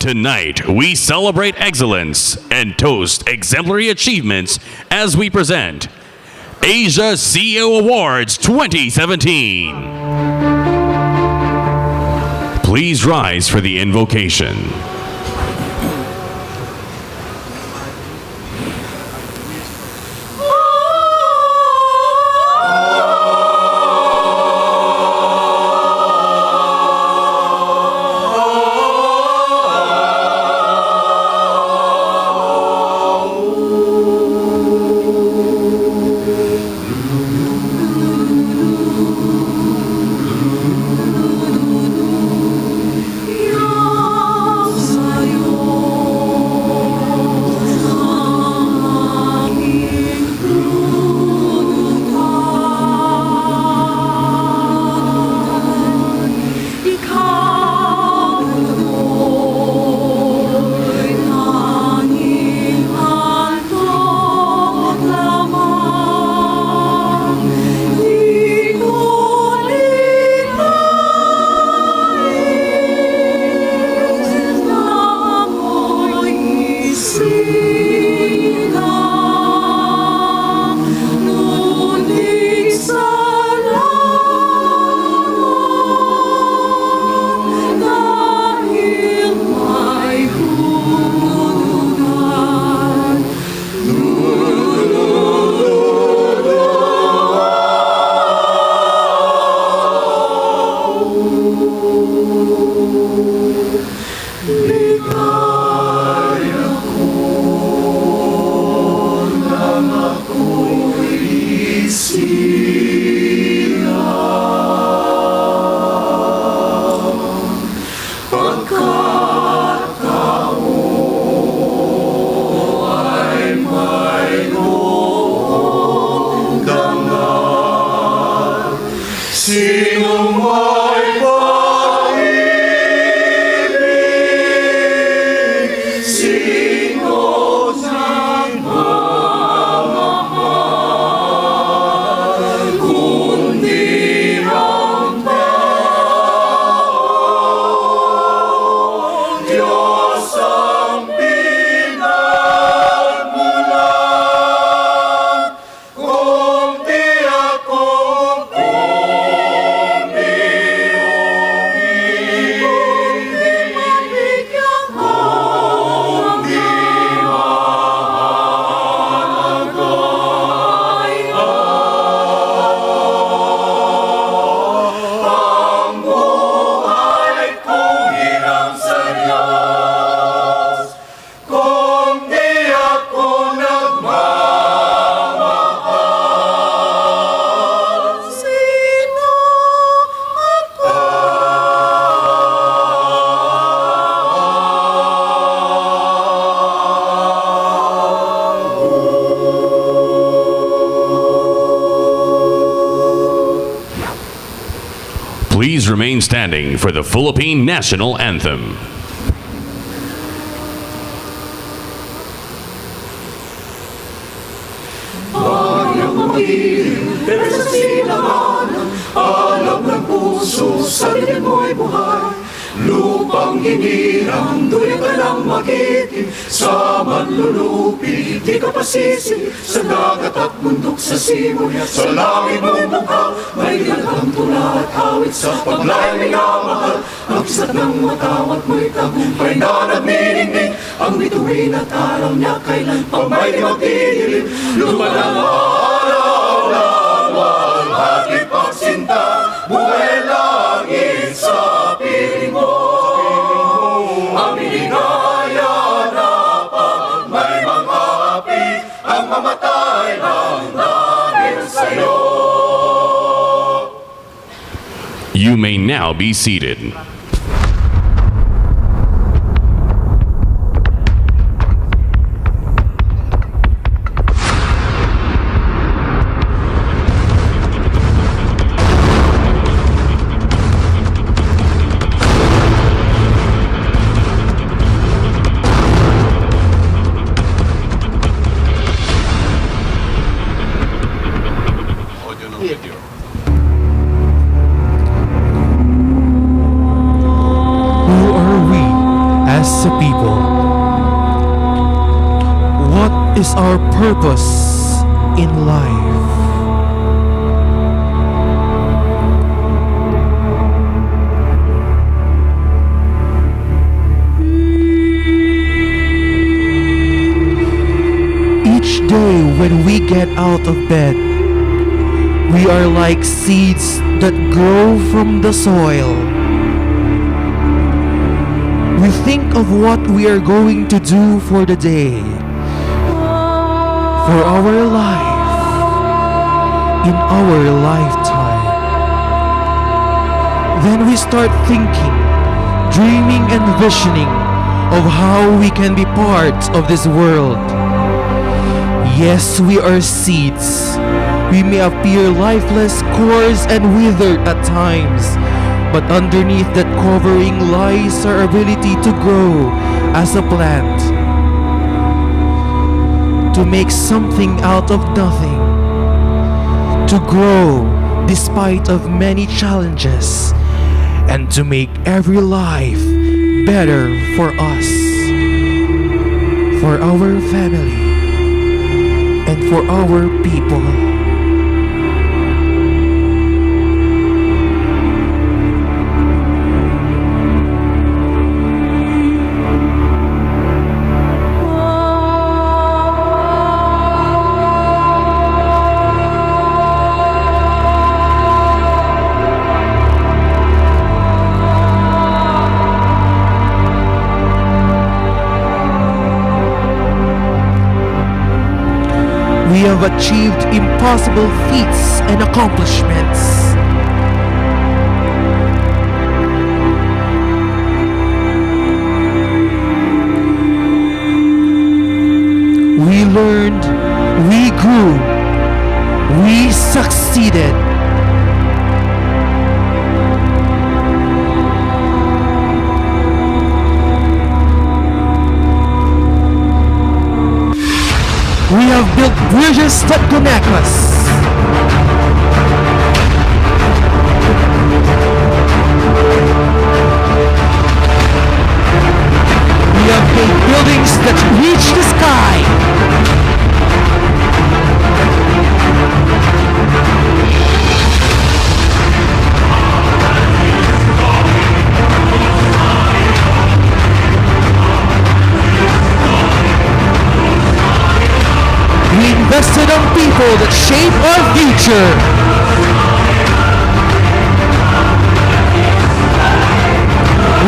Tonight, we celebrate excellence and toast exemplary achievements as we present Asia CEO Awards 2017. Please rise for the invocation. Please remain standing for the Philippine National Anthem. Pero sa silanganan, alam ng puso, sa dilim mo'y buhay. Lupang hinirang, doon ka lang makitin, sa manlulupi, di ka pasisi, sa dagat at bundok sa simoy, at sa langit mong mukha, may dalagang tula at hawit sa paglayang minamahal. Ang kisat ng matawat mo'y tagumpay na nagniningning, ang bituin at araw niya kailan pa may di magdidilim. Lumalang araw ng walhati pagsinta, buhay langit sa piling mo. Ang biligaya na pag may mga api, ang mamatay lang dahil sa'yo. You may now be seated. video. as a people? What is our purpose in life? Each day when we get out of bed, we are like seeds that grow from the soil. We think of what we are going to do for the day, for our life, in our lifetime. Then we start thinking, dreaming and visioning of how we can be part of this world. Yes, we are seeds. We may appear lifeless, coarse, and withered at times, but underneath that covering lies our ability to grow as a plant, to make something out of nothing, to grow despite of many challenges, and to make every life better for us, for our family, and for our people. We have achieved impossible feats and accomplishments. We learned, we grew, we succeeded. We have built bridges that connect us. We have made buildings that reach the sky. We invested on people that shape our future.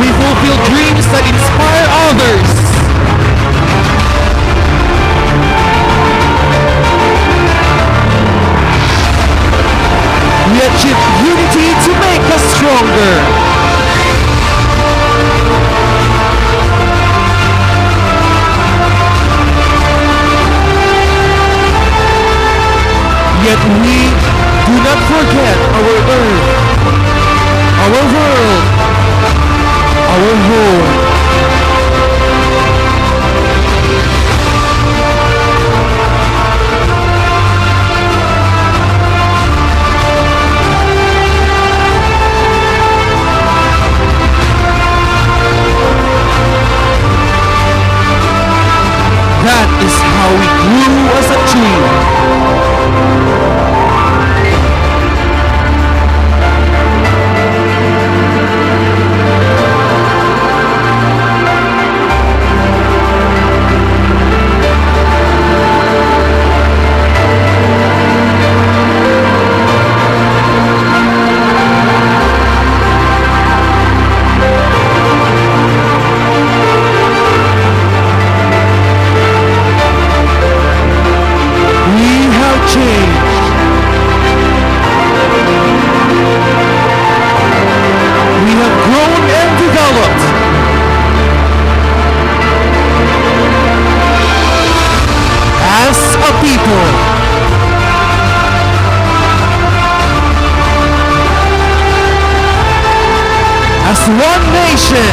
We fulfill dreams that inspire others. We achieve unity to make us stronger. Yet we do not forget our earth, our world, our home. That is how we grew as a tree. as one nation,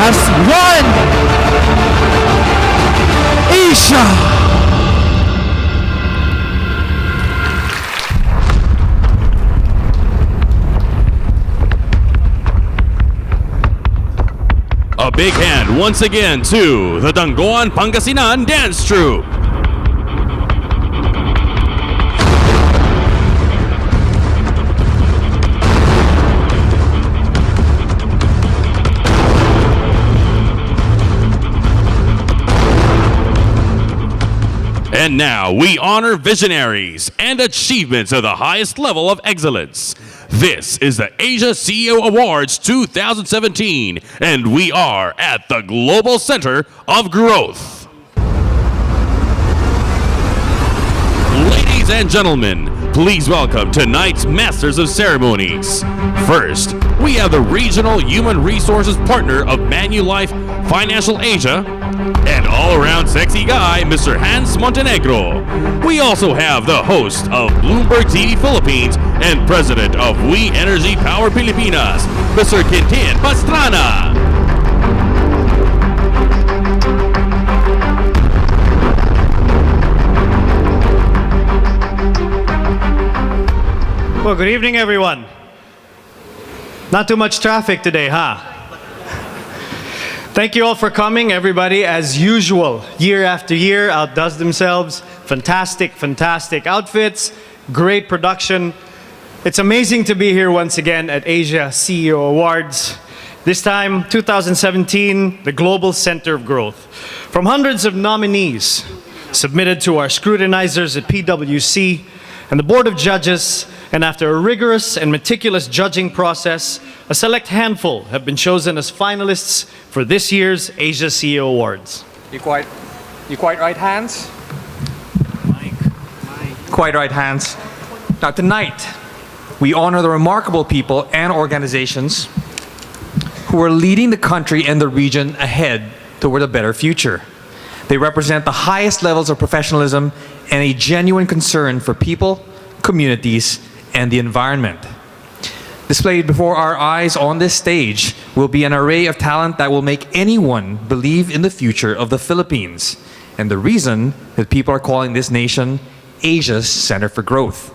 as one Asia. A big hand once again to the Dangoan Pangasinan Dance Troupe. And now we honor visionaries and achievements of the highest level of excellence. This is the Asia CEO Awards 2017, and we are at the Global Center of Growth. Ladies and gentlemen, please welcome tonight's Masters of Ceremonies. First, we have the Regional Human Resources Partner of Manulife Financial Asia, and all-around sexy guy, Mr. Hans Montenegro. We also have the host of Bloomberg TV Philippines and president of We Energy Power Pilipinas, Mr. Quintin Pastrana. Well, good evening, everyone. Not too much traffic today, huh? Thank you all for coming. Everybody, as usual, year after year, outdoes themselves. Fantastic, fantastic outfits, great production. It's amazing to be here once again at Asia CEO Awards. This time, 2017, the Global Center of Growth. From hundreds of nominees submitted to our scrutinizers at PwC and the Board of Judges, and after a rigorous and meticulous judging process, a select handful have been chosen as finalists for this year's Asia CEO Awards. You quite right, Hans? Quite right, Hans. Now tonight, we honor the remarkable people and organizations who are leading the country and the region ahead toward a better future. They represent the highest levels of professionalism and a genuine concern for people, communities, and the environment. Displayed before our eyes on this stage will be an array of talent that will make anyone believe in the future of the Philippines, and the reason that people are calling this nation Asia's Center for Growth.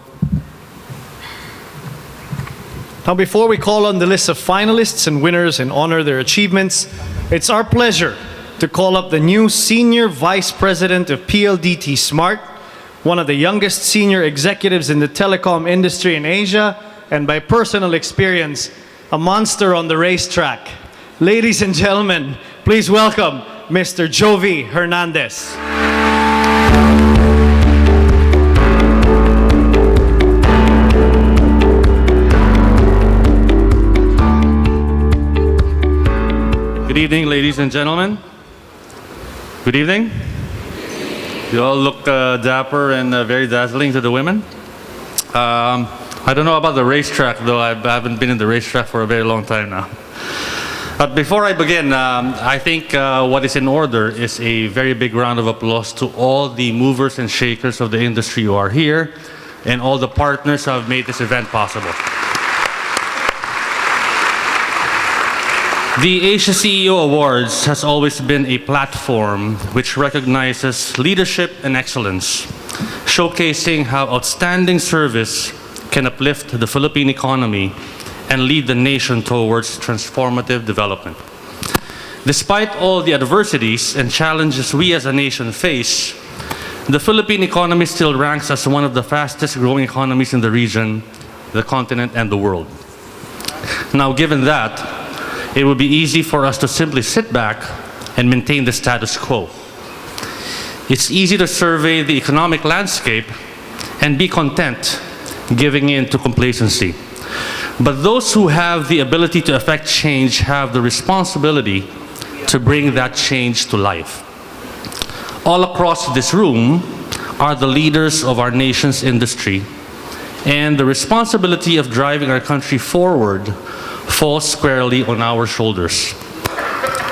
Now, before we call on the list of finalists and winners and honor their achievements, it's our pleasure to call up the new Senior Vice President of PLDT Smart, one of the youngest senior executives in the telecom industry in Asia, and by personal experience, a monster on the racetrack. Ladies and gentlemen, please welcome Mr. Jovi Hernandez. Good evening, ladies and gentlemen. Good evening. You all look dapper and very dazzling to the women. I don't know about the racetrack, though. I haven't been in the racetrack for a very long time now. But before I begin, I think what is in order is a very big round of applause to all the movers and shakers of the industry who are here and all the partners who have made this event possible. The Asia CEO Awards has always been a platform which recognizes leadership and excellence, showcasing how outstanding service can uplift the Philippine economy and lead the nation towards transformative development. Despite all the adversities and challenges we as a nation face, the Philippine economy still ranks as one of the fastest growing economies in the region, the continent, and the world. Now, given that, it would be easy for us to simply sit back and maintain the status quo. It's easy to survey the economic landscape and be content giving in to complacency. But those who have the ability to affect change have the responsibility to bring that change to life. All across this room are the leaders of our nation's industry, and the responsibility of driving our country forward falls squarely on our shoulders.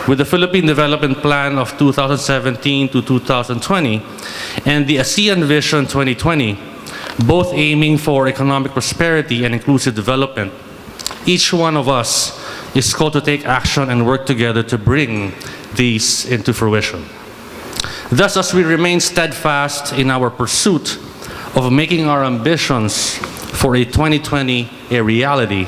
With the Philippine Development Plan of 2017 to 2020 and the ASEAN Vision 2020, both aiming for economic prosperity and inclusive development, each one of us is called to take action and work together to bring these into fruition. Thus, as we remain steadfast in our pursuit of making our ambitions for a 2020 a reality,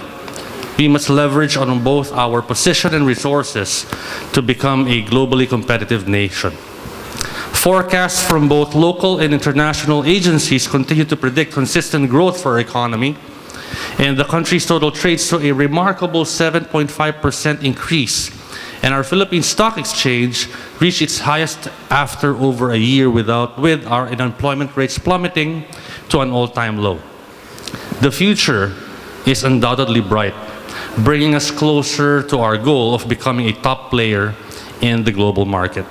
we must leverage on both our position and resources to become a globally competitive nation. Forecasts from both local and international agencies continue to predict consistent growth for our economy, and the country's total trade saw a remarkable 7.5% increase, and our Philippine Stock Exchange reached its highest after over a year with our unemployment rates plummeting to an all-time low. The future is undoubtedly bright, bringing us closer to our goal of becoming a top player in the global market.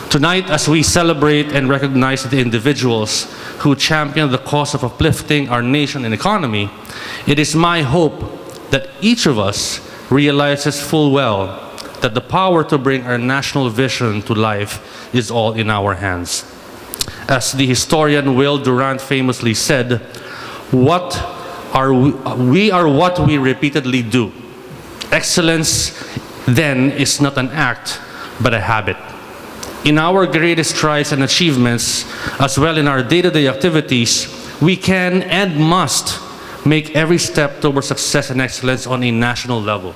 Tonight, as we celebrate and recognize the individuals who champion the cause of uplifting our nation and economy, it is my hope that each of us realizes full well that the power to bring our national vision to life is all in our hands. As the historian Will Durant famously said, we are what we repeatedly do. Excellence, then, is not an act, but a habit. In our greatest strides and achievements, as well in our day-to-day activities, we can and must make every step towards success and excellence on a national level.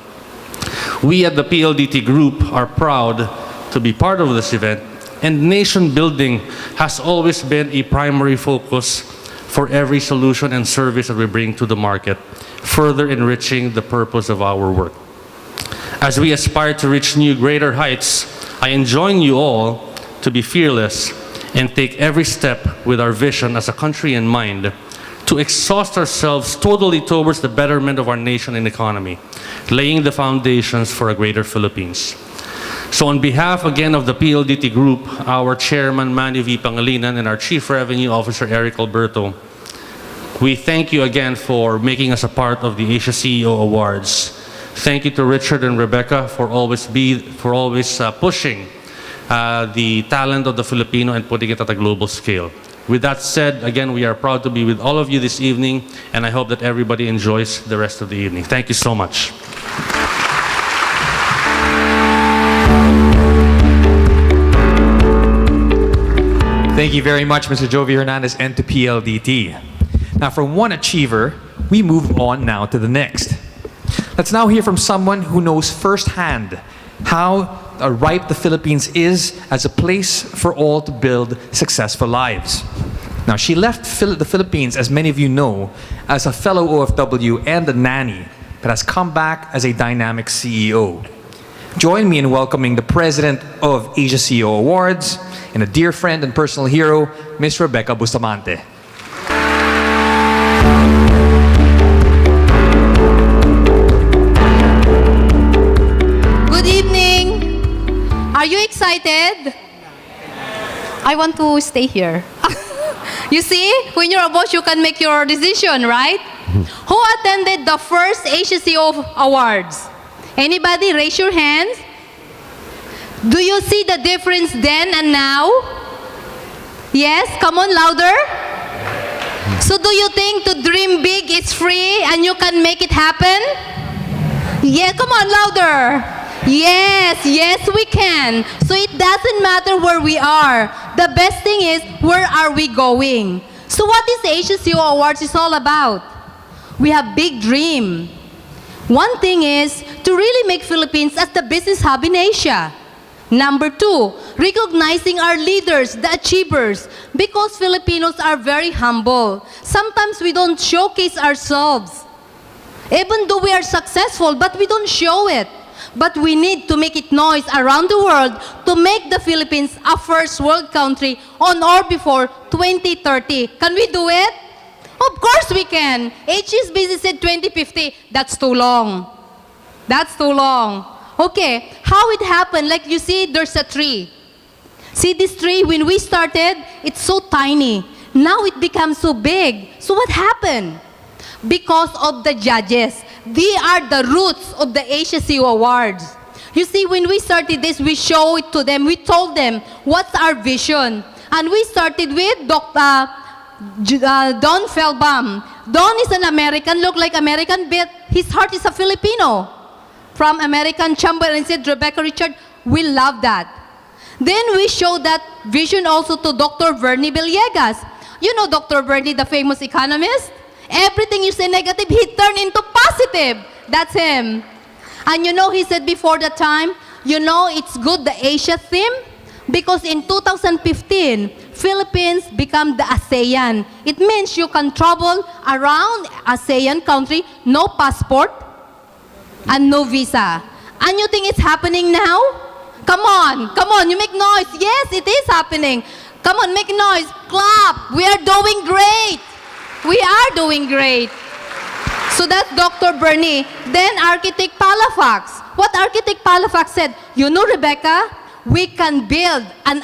We at the PLDT Group are proud to be part of this event, and nation building has always been a primary focus for every solution and service that we bring to the market, further enriching the purpose of our work. As we aspire to reach new, greater heights, I enjoin you all to be fearless and take every step with our vision as a country in mind, to exhaust ourselves totally towards the betterment of our nation and economy, laying the foundations for a greater Philippines. So on behalf again of the PLDT Group, our Chairman Manny V. Pangilinan and our Chief Revenue Officer Eric Alberto, we thank you again for making us a part of the Asia CEO Awards. Thank you to Richard and Rebecca for always pushing the talent of the Filipino and putting it at a global scale. With that said, again, we are proud to be with all of you this evening, and I hope that everybody enjoys the rest of the evening. Thank you so much. Thank you very much, Mr. Jovi Hernandez, and to PLDT. Now, from one achiever, we move on now to the next. Let's now hear from someone who knows firsthand how ripe the Philippines is as a place for all to build successful lives. Now, she left the Philippines, as many of you know, as a fellow OFW and a nanny, but has come back as a dynamic CEO. Join me in welcoming the president of Asia CEO Awards and a dear friend and personal hero, Ms. Rebecca Bustamante. Are you excited? I want to stay here. You see, when you're a boss, you can make your decision, right? Who attended the first Asia CEO Awards? Anybody? Raise your hands. Do you see the difference then and now? Yes? Come on, louder. So do you think to dream big is free and you can make it happen? Yeah, come on, louder. Yes, yes, we can. So it doesn't matter where we are. The best thing is, where are we going? So what is Asia CEO Awards is all about? We have big dream. One thing is to really make Philippines as the business hub in Asia. Number two, recognizing our leaders, the achievers, because Filipinos are very humble. Sometimes we don't showcase ourselves. Even though we are successful, but we don't show it. But we need to make it noise around the world to make the Philippines a first world country on or before 2030. Can we do it? Of course we can. HSBC said 2050. That's too long. That's too long. Okay, how it happened? Like you see, there's a tree. See this tree? When we started, it's so tiny. Now it becomes so big. So what happened? Because of the judges. They are the roots of the Asia CEO Awards. You see, when we started this, we showed it to them. We told them, what's our vision? And we started with Don Feldbaum. Don is an American, look like American, but his heart is a Filipino. From American Chamber, and said, Rebecca Richard, we love that. Then we showed that vision also to Dr. Bernie Villegas. You know Dr. Bernie, the famous economist? Everything you say negative, he turned into positive. That's him. And you know, he said before the time, you know, it's good, the Asia theme, because in 2015, Philippines become the ASEAN. It means you can travel around ASEAN country, no passport, and no visa. And you think it's happening now? Come on, you make noise. Yes, it is happening. Come on, make noise, clap. We are doing great. We are doing great. So that's Dr. Bernie. Then Architect Palafax. What Architect Palafax said, you know, Rebecca, we can build an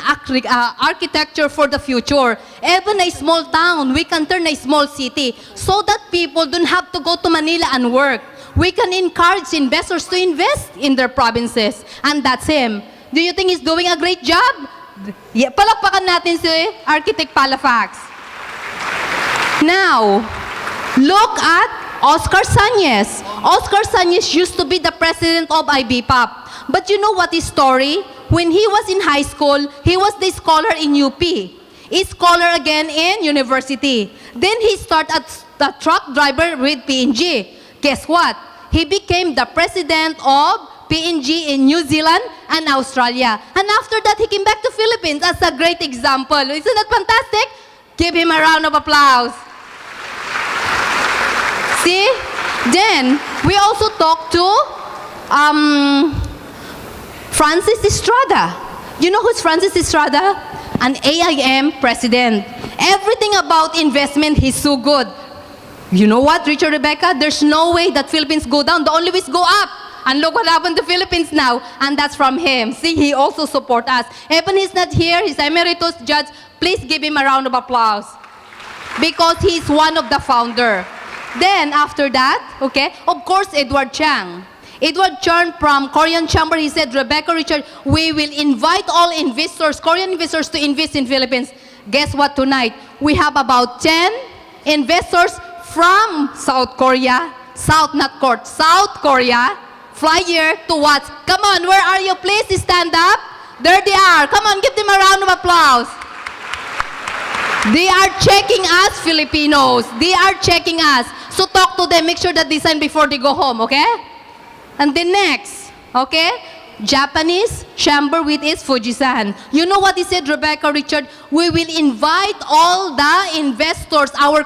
architecture for the future. Even a small town, we can turn a small city so that people don't have to go to Manila and work. We can encourage investors to invest in their provinces. And that's him. Do you think he's doing a great job? Yeah, palakpakan natin si Architect Palafax. Now, look at Oscar Sañez. Oscar Sañez used to be the president of IBPAP. But you know what his story? When he was in high school, he was the scholar in UP. A scholar again in university. Then he started as the truck driver with PNG. Guess what? He became the president of PNG in New Zealand and Australia. And after that, he came back to Philippines as a great example. Isn't that fantastic? Give him a round of applause. See? Then, we also talked to Francis Estrada. You know who's Francis Estrada? An AIM president. Everything about investment, he's so good. You know what, Richard, Rebecca? There's no way that Philippines go down. The only way is go up. And look what happened to Philippines now. And that's from him. See, he also supports us. Even he's not here, he's emeritus judge. Please give him a round of applause. Because he's one of the founder. Then, after that, okay, of course, Edward Chang. Edward Chang from Korean Chamber, he said, Rebecca, Richard, we will invite all investors, Korean investors, to invest in Philippines. Guess what tonight? We have about 10 investors from South Korea, South Korea, fly here to watch. Come on, where are you? Please stand up. There they are. Come on, give them a round of applause. They are checking us, Filipinos. They are checking us. So talk to them. Make sure that they sign before they go home, okay? And then next, okay? Japanese chamber with its Fujisan. You know what he said, Rebecca, Richard? We will invite all the investors, our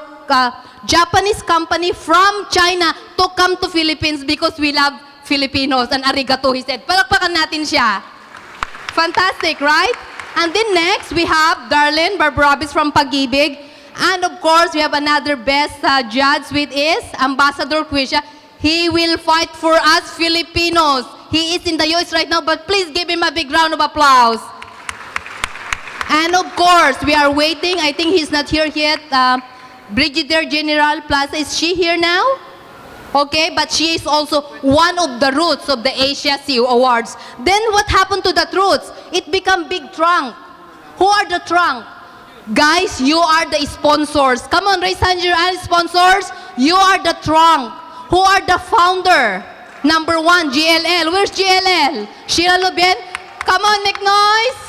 Japanese company from China to come to Philippines because we love Filipinos. And arigato, he said. Palakpakan natin siya. Fantastic, right? And then next, we have Darlene Barbarabis from Pag-ibig. And of course, we have another best judge with is Ambassador Quisha. He will fight for us Filipinos. He is in the US right now, but please give him a big round of applause. And of course, we are waiting. I think he's not here yet. Brigadier General Plaza, is she here now? Okay, but she is also one of the roots of the Asia CU Awards. Then what happened to the roots? It became big trunk. Who are the trunk? Guys, you are the sponsors. Come on, raise hand your hand, sponsors. You are the trunk. Who are the founder? Number one, GLL. Where's GLL? Sheila Lubien? Come on, make noise.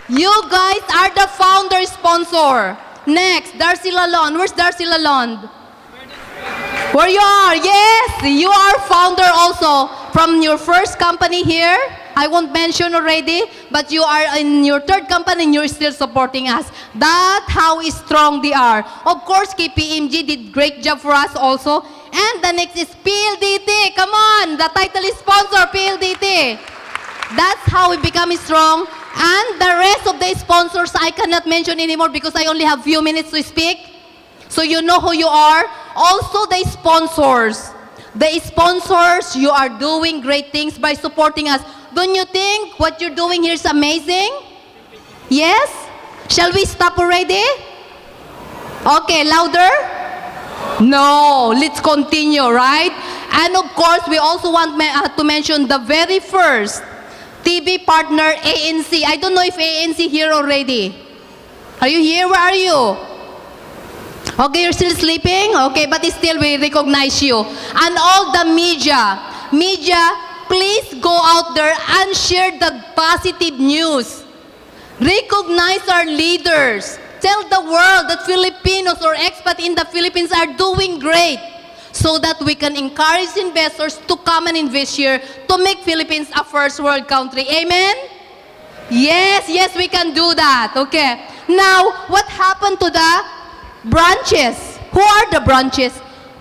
You guys are the founder sponsor. Next, Darcy Lalonde. Where's Darcy Lalonde? Where you are? Yes, you are founder also from your first company here. I won't mention already, but you are in your third company and you're still supporting us. That's how strong they are. Of course, KPMG did great job for us also. And the next is PLDT. Come on, the title is sponsor, PLDT. That's how we become strong. And the rest of the sponsors, I cannot mention anymore because I only have few minutes to speak. So you know who you are. Also the sponsors. The sponsors, you are doing great things by supporting us. Don't you think what you're doing here is amazing? Yes? Shall we stop already? Okay, louder? No, let's continue, right? And of course, we also want to mention the very first TV partner, ANC. I don't know if ANC here already. Are you here? Where are you? Okay, you're still sleeping? Okay, but still we recognize you. And all the media, please go out there and share the positive news. Recognize our leaders. Tell the world that Filipinos or expats in the Philippines are doing great. so that we can encourage investors to come and invest here to make Philippines a first world country. Amen? Yes, yes, we can do that. Okay. Now, what happened to the branches? Who are the branches?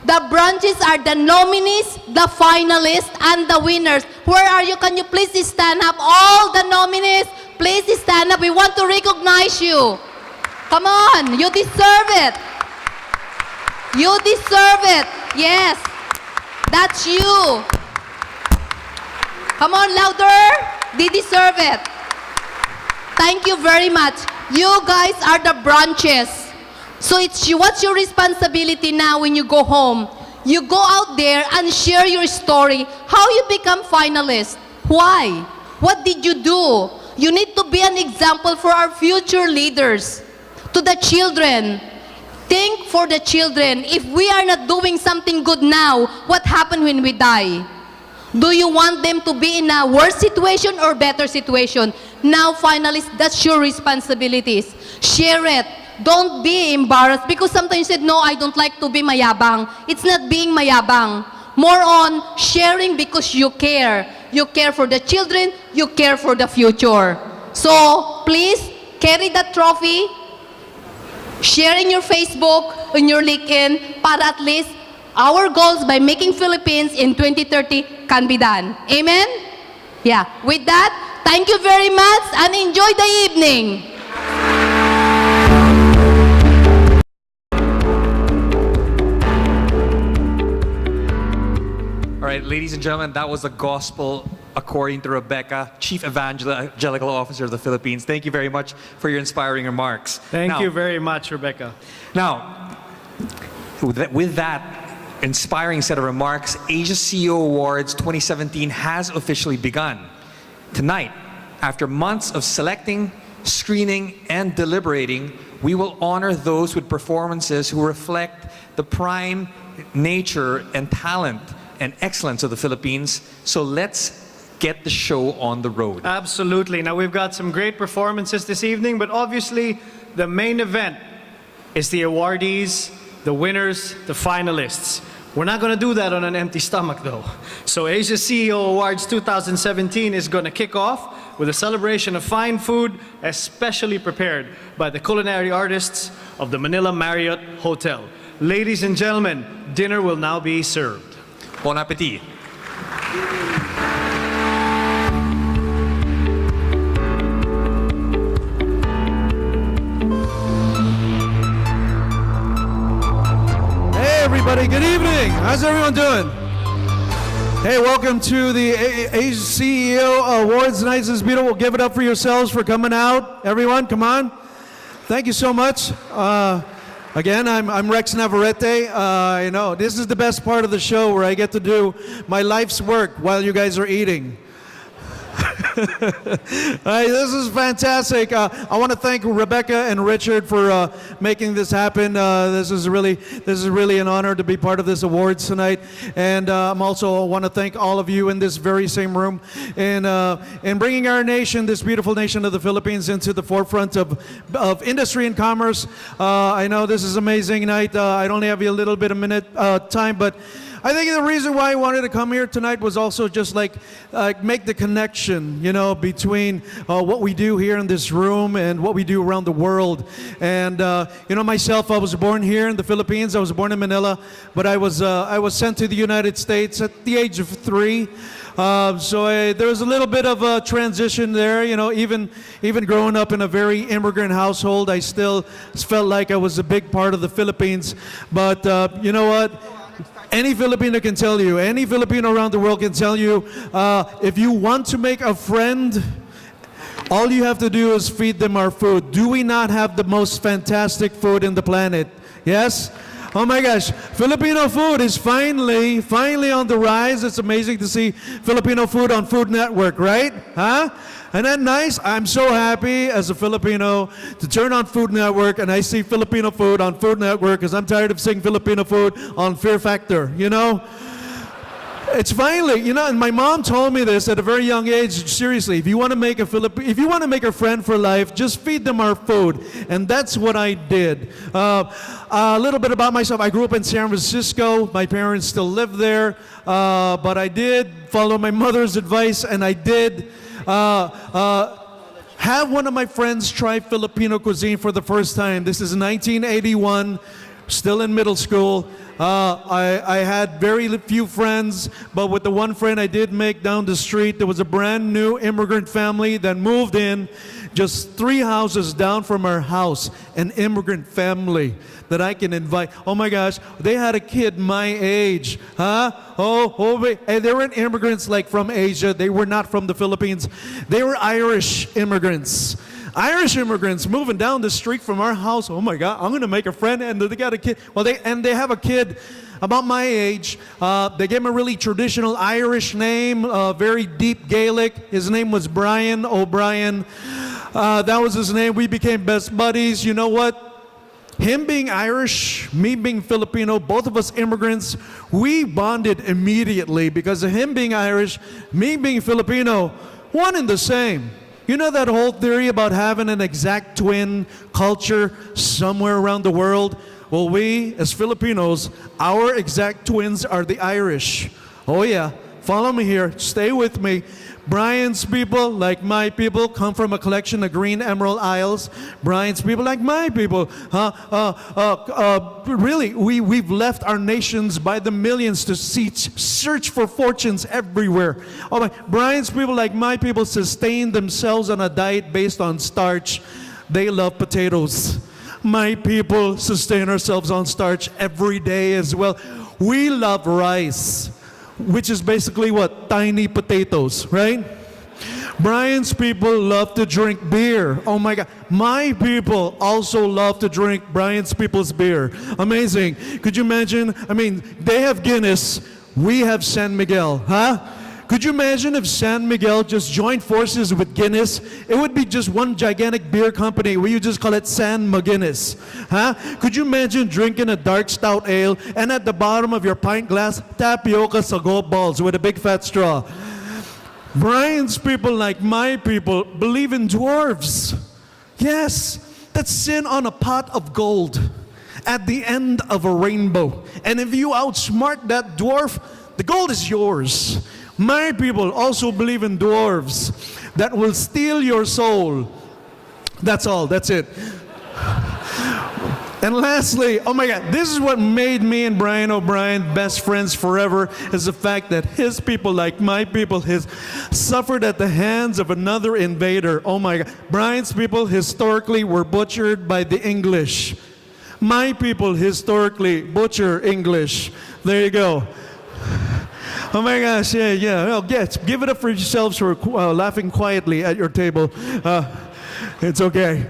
The branches are the nominees, the finalists, and the winners. Where are you? Can you please stand up? All the nominees, please stand up. We want to recognize you. Come on, you deserve it. You deserve it. Yes, that's you. Come on, louder. They deserve it. Thank you very much. You guys are the branches. So what's your responsibility now when you go home? You go out there and share your story. How you become finalist? Why? What did you do? You need to be an example for our future leaders. To the children. Think for the children. If we are not doing something good now, what happens when we die? Do you want them to be in a worse situation or better situation? Now, finalists, that's your responsibilities. Share it. Don't be embarrassed because sometimes you said, no, I don't like to be mayabang. It's not being mayabang. More on sharing because you care. You care for the children. You care for the future. So, please, carry that trophy. Share in your Facebook, in your LinkedIn, para at least our goals by making Philippines in 2030 can be done. Amen? Yeah. With that, thank you very much and enjoy the evening. All right, ladies and gentlemen, that was the gospel according to Rebecca, Chief Evangelical Officer of the Philippines. Thank you very much for your inspiring remarks. Thank you very much, Rebecca. Now, with that inspiring set of remarks, Asia CEO Awards 2017 has officially begun. Tonight, after months of selecting, screening, and deliberating, we will honor those with performances who reflect the prime nature and talent and excellence of the Philippines. So let's get the show on the road. Absolutely. Now, we've got some great performances this evening, but obviously, the main event is the awardees, the winners, the finalists. We're not going to do that on an empty stomach, though. So Asia CEO Awards 2017 is going to kick off with a celebration of fine food, especially prepared by the culinary artists of the Manila Marriott Hotel. Ladies and gentlemen, dinner will now be served. Bon appetit. Hey everybody, good evening. How's everyone doing? Hey, welcome to the Asia CEO Awards tonight. This is beautiful. Give it up for yourselves for coming out. Everyone, come on. Thank you so much. Again, I'm Rex Navarrete. You know, this is the best part of the show where I get to do my life's work while you guys are eating. Hey, this is fantastic. I want to thank Rebecca and Richard for making this happen. This is really an honor to be part of this awards tonight. And I'm also want to thank all of you in this very same room in bringing our nation, this beautiful nation of the Philippines, into the forefront of industry and commerce. I know this is an amazing night. I only have a little bit of time, but I think the reason why I wanted to come here tonight was also just like make the connection, you know, between what we do here in this room and what we do around the world. And you know, myself, I was born here in the Philippines. I was born in Manila, but I was sent to the United States at the age of 3. So there was a little bit of a transition there, you know, even growing up in a very immigrant household, I still felt like I was a big part of the Philippines. But you know what? Any Filipino can tell you, any Filipino around the world can tell you, if you want to make a friend, all you have to do is feed them our food. Do we not have the most fantastic food in the planet? Yes? Oh my gosh, Filipino food is finally on the rise. It's amazing to see Filipino food on Food Network, right? Huh? Isn't that nice? I'm so happy as a Filipino to turn on Food Network and I see Filipino food on Food Network because I'm tired of seeing Filipino food on Fear Factor, you know? It's finally, you know, and my mom told me this at a very young age. Seriously, if you want to make a friend for life, just feed them our food, and that's what I did. A little bit about myself: I grew up in San Francisco. My parents still live there, but I did follow my mother's advice, and I did. Have one of my friends try Filipino cuisine for the first time. This is 1981, still in middle school. I had very few friends, but with the one friend I did make down the street, there was a brand new immigrant family that moved in just 3 houses down from our house. An immigrant family that I can invite. Oh my gosh, they had a kid my age. And they weren't immigrants like from Asia. They were not from the Philippines. They were Irish immigrants. Irish immigrants moving down the street from our house. Oh my God, I'm gonna make a friend, and they got a kid. Well, they have a kid about my age. They gave him a really traditional Irish name, very deep Gaelic. His name was Brian O'Brien. That was his name. We became best buddies. You know what? Him being Irish, me being Filipino, both of us immigrants, we bonded immediately because of him being Irish, me being Filipino, one and the same. You know that whole theory about having an exact twin culture somewhere around the world? Well, we, as Filipinos, our exact twins are the Irish. Oh yeah, follow me here, stay with me. Brian's people, like my people, come from a collection of green emerald isles. Brian's people, like my people, really, we've left our nations by the millions to search for fortunes everywhere. Oh my, Brian's people, like my people, sustain themselves on a diet based on starch. They love potatoes. My people sustain ourselves on starch every day as well. We love rice, which is basically what? Tiny potatoes, right? Brian's people love to drink beer. Oh my God. My people also love to drink Brian's people's beer. Amazing. Could you imagine? I mean, they have Guinness. We have San Miguel, huh? Could you imagine if San Miguel just joined forces with Guinness? It would be just one gigantic beer company where you just call it San McGuinness. Huh? Could you imagine drinking a dark stout ale and at the bottom of your pint glass, tapioca sago balls with a big fat straw? Brian's people, like my people, believe in dwarves. Yes, that's sin on a pot of gold at the end of a rainbow. And if you outsmart that dwarf, the gold is yours. My people also believe in dwarves that will steal your soul. That's all, that's it. And lastly, oh my God, this is what made me and Brian O'Brien best friends forever, is the fact that his people, like my people, has suffered at the hands of another invader. Oh my God. Brian's people historically were butchered by the English. My people historically butcher English. There you go. Oh my gosh, yeah. Well, give it up for yourselves for laughing quietly at your table. It's okay.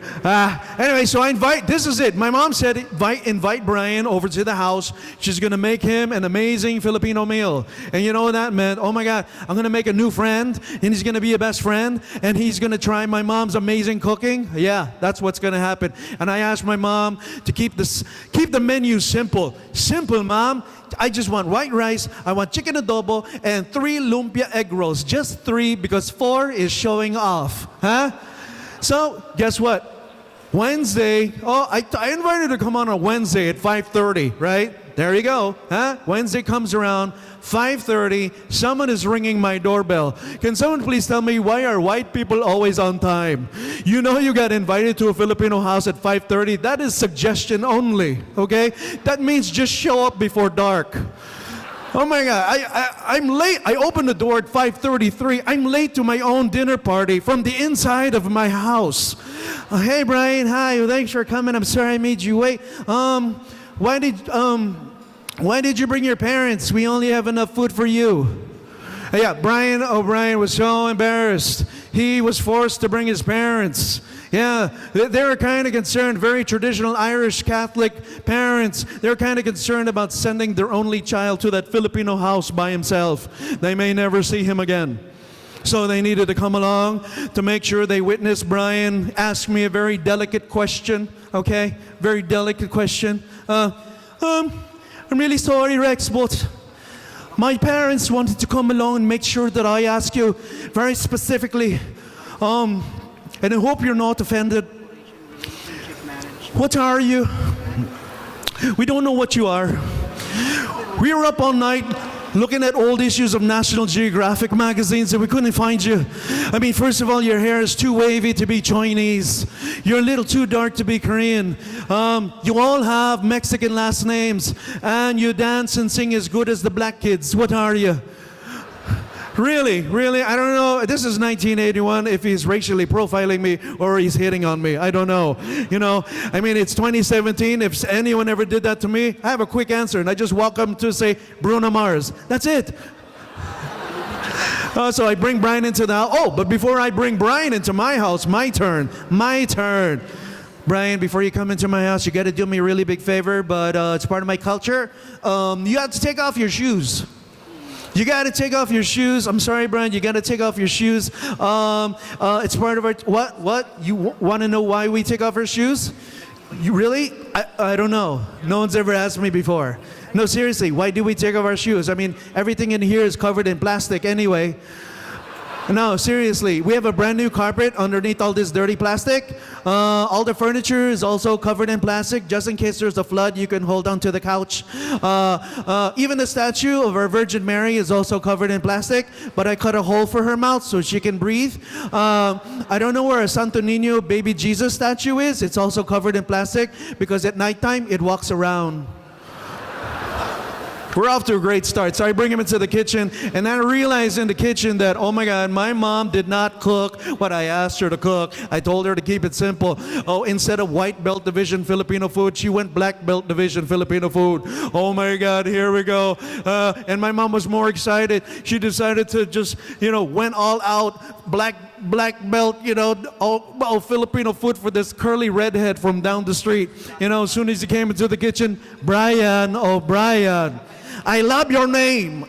Anyway, so this is it. My mom said, invite Brian over to the house. She's going to make him an amazing Filipino meal. And you know what that meant? Oh my God, I'm going to make a new friend, and he's going to be a best friend, and he's going to try my mom's amazing cooking. Yeah, that's what's going to happen. And I asked my mom to keep the menu simple. Simple, Mom. I just want white rice, I want chicken adobo, and 3 lumpia egg rolls. Just 3 because 4 is showing off. Huh? So, guess what? Wednesday, I invited her to come on a Wednesday at 5:30, right? There you go. Huh? Wednesday comes around, 5:30, someone is ringing my doorbell. Can someone please tell me, why are white people always on time? You know you got invited to a Filipino house at 5:30. That is suggestion only, okay? That means just show up before dark. Oh my God, I'm late. I opened the door at 5:33. I'm late to my own dinner party from the inside of my house. Hey Brian, hi, thanks for coming. I'm sorry I made you wait. Why did you bring your parents? We only have enough food for you. Yeah, Brian O'Brien was so embarrassed. He was forced to bring his parents. Yeah, they were kind of concerned, very traditional Irish Catholic parents. They were kind of concerned about sending their only child to that Filipino house by himself. They may never see him again. So they needed to come along to make sure they witnessed Brian ask me a very delicate question, okay? Very delicate question. I'm really sorry, Rex, but My parents wanted to come along and make sure that I ask you very specifically, and I hope you're not offended. What are you? We don't know what you are. We were up all night looking at old issues of National Geographic magazines and we couldn't find you. I mean, first of all, your hair is too wavy to be Chinese. You're a little too dark to be Korean. You all have Mexican last names and you dance and sing as good as the black kids. What are you? Really? I don't know. This is 1981 if he's racially profiling me or he's hitting on me. I don't know. You know, I mean, it's 2017. If anyone ever did that to me, I have a quick answer and I just walk up to say, Bruno Mars. That's it. So I bring Brian into the house. Oh, but before I bring Brian into my house, my turn. Brian, before you come into my house, you got to do me a really big favor, but it's part of my culture. You have to take off your shoes. You got to take off your shoes. I'm sorry, Brian. You got to take off your shoes. It's part of our. What? You want to know why we take off our shoes? You really? I don't know. No one's ever asked me before. No, seriously. Why do we take off our shoes? I mean, everything in here is covered in plastic anyway. No, seriously. We have a brand new carpet underneath all this dirty plastic. All the furniture is also covered in plastic. Just in case there's a flood, you can hold on to the couch. Even the statue of our Virgin Mary is also covered in plastic. But I cut a hole for her mouth so she can breathe. I don't know where a Santo Niño baby Jesus statue is. It's also covered in plastic because at nighttime it walks around. We're off to a great start. So I bring him into the kitchen, and I realize in the kitchen that, oh my God, my mom did not cook what I asked her to cook. I told her to keep it simple. Oh, instead of white belt division Filipino food, she went black belt division Filipino food. Oh my God, here we go. And my mom was more excited. She decided to just, went all out, black belt, all Filipino food for this curly redhead from down the street. As soon as he came into the kitchen, Brian, oh Brian. I love your name.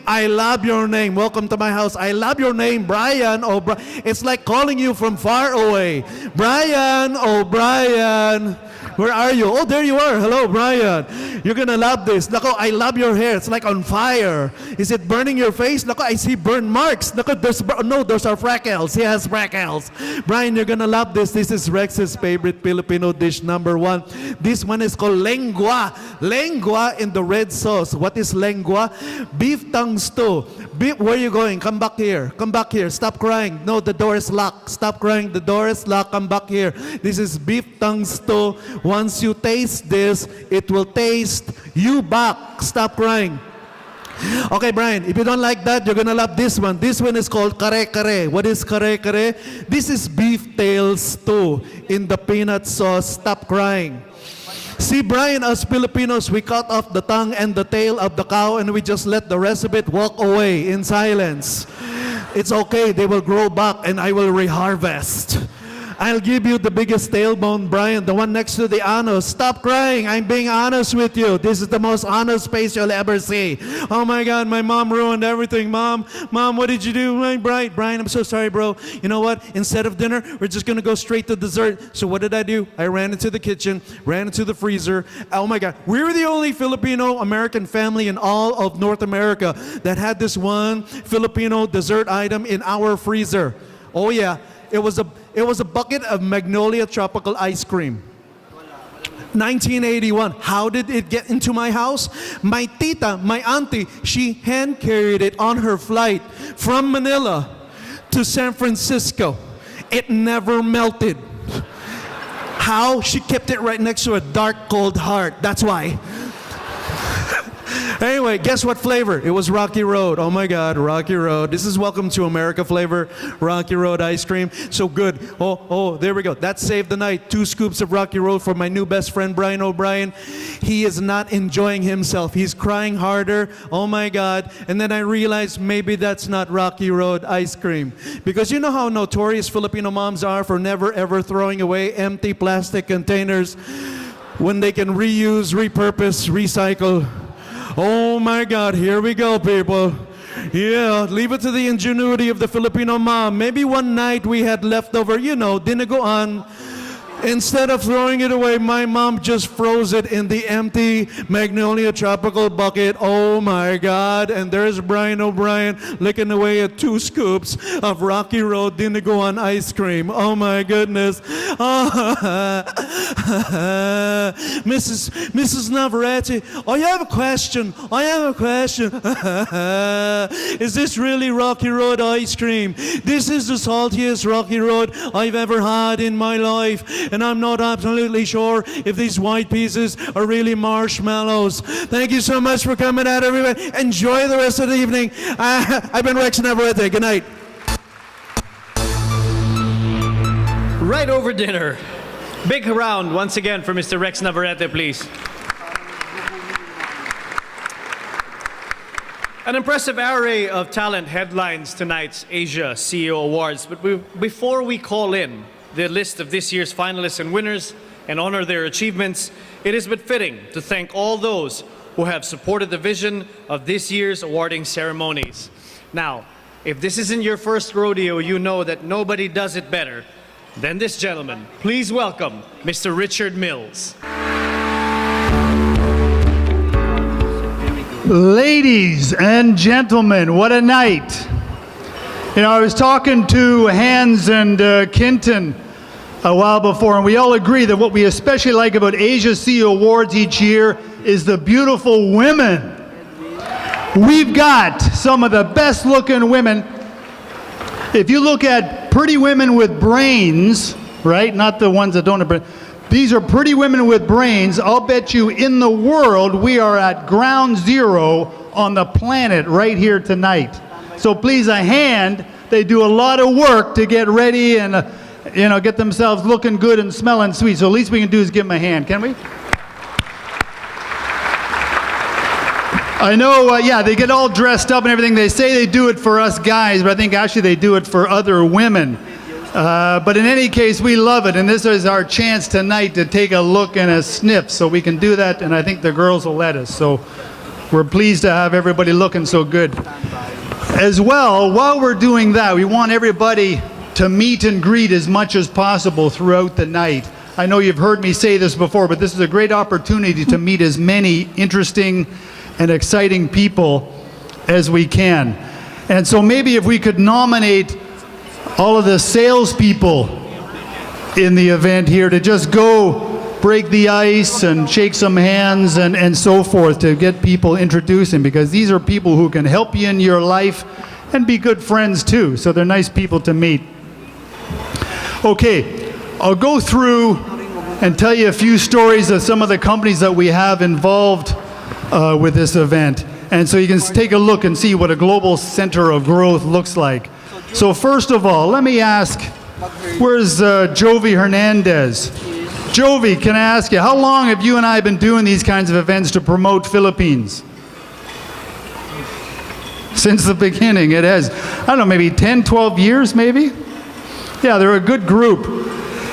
Welcome to my house. I love your name, Brian. Oh, it's like calling you from far away. Brian, oh, Brian. Where are you? Oh, there you are. Hello, Brian. You're gonna love this. Nako, I love your hair. It's like on fire. Is it burning your face? Nako, I see burn marks. Nako, those are freckles. He has freckles. Brian, you're gonna love this. This is Rex's favorite Filipino dish #1. This one is called lengua. Lengua in the red sauce. What is lengua? Beef tongue stew. Where are you going? Come back here. Stop crying. No, the door is locked. Stop crying. The door is locked. Come back here. This is beef tongue stew. Once you taste this, it will taste you back. Stop crying. Okay, Brian, if you don't like that, you're gonna love this one. This one is called kare-kare. What is kare-kare? This is beef tail stew in the peanut sauce. Stop crying. See, Brian, as Filipinos, we cut off the tongue and the tail of the cow and we just let the rest of it walk away in silence. It's okay, they will grow back and I will reharvest. I'll give you the biggest tailbone, Brian, the one next to the anus. Stop crying. I'm being honest with you. This is the most honest face you'll ever see. Oh my God, my mom ruined everything. Mom, what did you do? Brian, I'm so sorry, bro. You know what? Instead of dinner, we're just going to go straight to dessert. So what did I do? I ran into the kitchen, ran into the freezer. Oh my God. We were the only Filipino-American family in all of North America that had this one Filipino dessert item in our freezer. Oh yeah. It was a bucket of Magnolia tropical ice cream. 1981. How did it get into my house? My tita, my auntie, she hand carried it on her flight from Manila to San Francisco. It never melted. How? She kept it right next to a dark, cold heart. That's why. Anyway, guess what flavor? It was Rocky Road. Oh my God, Rocky Road. This is Welcome to America flavor, Rocky Road ice cream. So good. Oh, there we go. That saved the night. 2 scoops of Rocky Road for my new best friend, Brian O'Brien. He is not enjoying himself. He's crying harder. Oh my God. And then I realized maybe that's not Rocky Road ice cream. Because you know how notorious Filipino moms are for never ever throwing away empty plastic containers when they can reuse, repurpose, recycle. Oh my God, here we go, people. Yeah, leave it to the ingenuity of the Filipino mom. Maybe one night we had leftover, dinuguan. Instead of throwing it away, my mom just froze it in the empty Magnolia Tropical bucket. Oh my God. And there's Brian O'Brien licking away at 2 scoops of Rocky Road Dinaguan ice cream. Oh my goodness. Mrs. Navarrete, I have a question. Is this really Rocky Road ice cream? This is the saltiest Rocky Road I've ever had in my life, and I'm not absolutely sure if these white pieces are really marshmallows. Thank you so much for coming out, everybody. Enjoy the rest of the evening. I've been Rex Navarrete. Good night. Right over dinner. Big round once again for Mr. Rex Navarrete, please. An impressive array of talent headlines tonight's Asia CEO Awards. But before we call in the list of this year's finalists and winners and honor their achievements, it is but fitting to thank all those who have supported the vision of this year's awarding ceremonies. Now, if this isn't your first rodeo, you know that nobody does it better than this gentleman. Please welcome Mr. Richard Mills. Ladies and gentlemen, what a night. You know, I was talking to Hans and Kinton a while before, and we all agree that what we especially like about Asia CEO Awards each year is the beautiful women. We've got some of the best looking women. If you look at pretty women with brains, right? Not the ones that don't have brains. These are pretty women with brains. I'll bet you in the world we are at ground zero on the planet right here tonight. So please, a hand. They do a lot of work to get ready and get themselves looking good and smelling sweet. So the least we can do is give them a hand, can we? I know, they get all dressed up and everything. They say they do it for us guys, but I think actually they do it for other women. But in any case, we love it, and this is our chance tonight to take a look and a sniff, so we can do that, and I think the girls will let us. So we're pleased to have everybody looking so good. As well, while we're doing that, we want everybody to meet and greet as much as possible throughout the night. I know you've heard me say this before, but this is a great opportunity to meet as many interesting and exciting people as we can. And so maybe if we could nominate all of the salespeople in the event here to just go break the ice and shake some hands and so forth to get people introducing, because these are people who can help you in your life and be good friends too. So they're nice people to meet. Okay, I'll go through and tell you a few stories of some of the companies that we have involved with this event. And so you can take a look and see what a global center of growth looks like. So first of all, let me ask, where's Jovi Hernandez? Jovi, can I ask you, how long have you and I been doing these kinds of events to promote Philippines? Since the beginning, it has, I don't know, maybe 10, 12 years maybe? Yeah, they're a good group.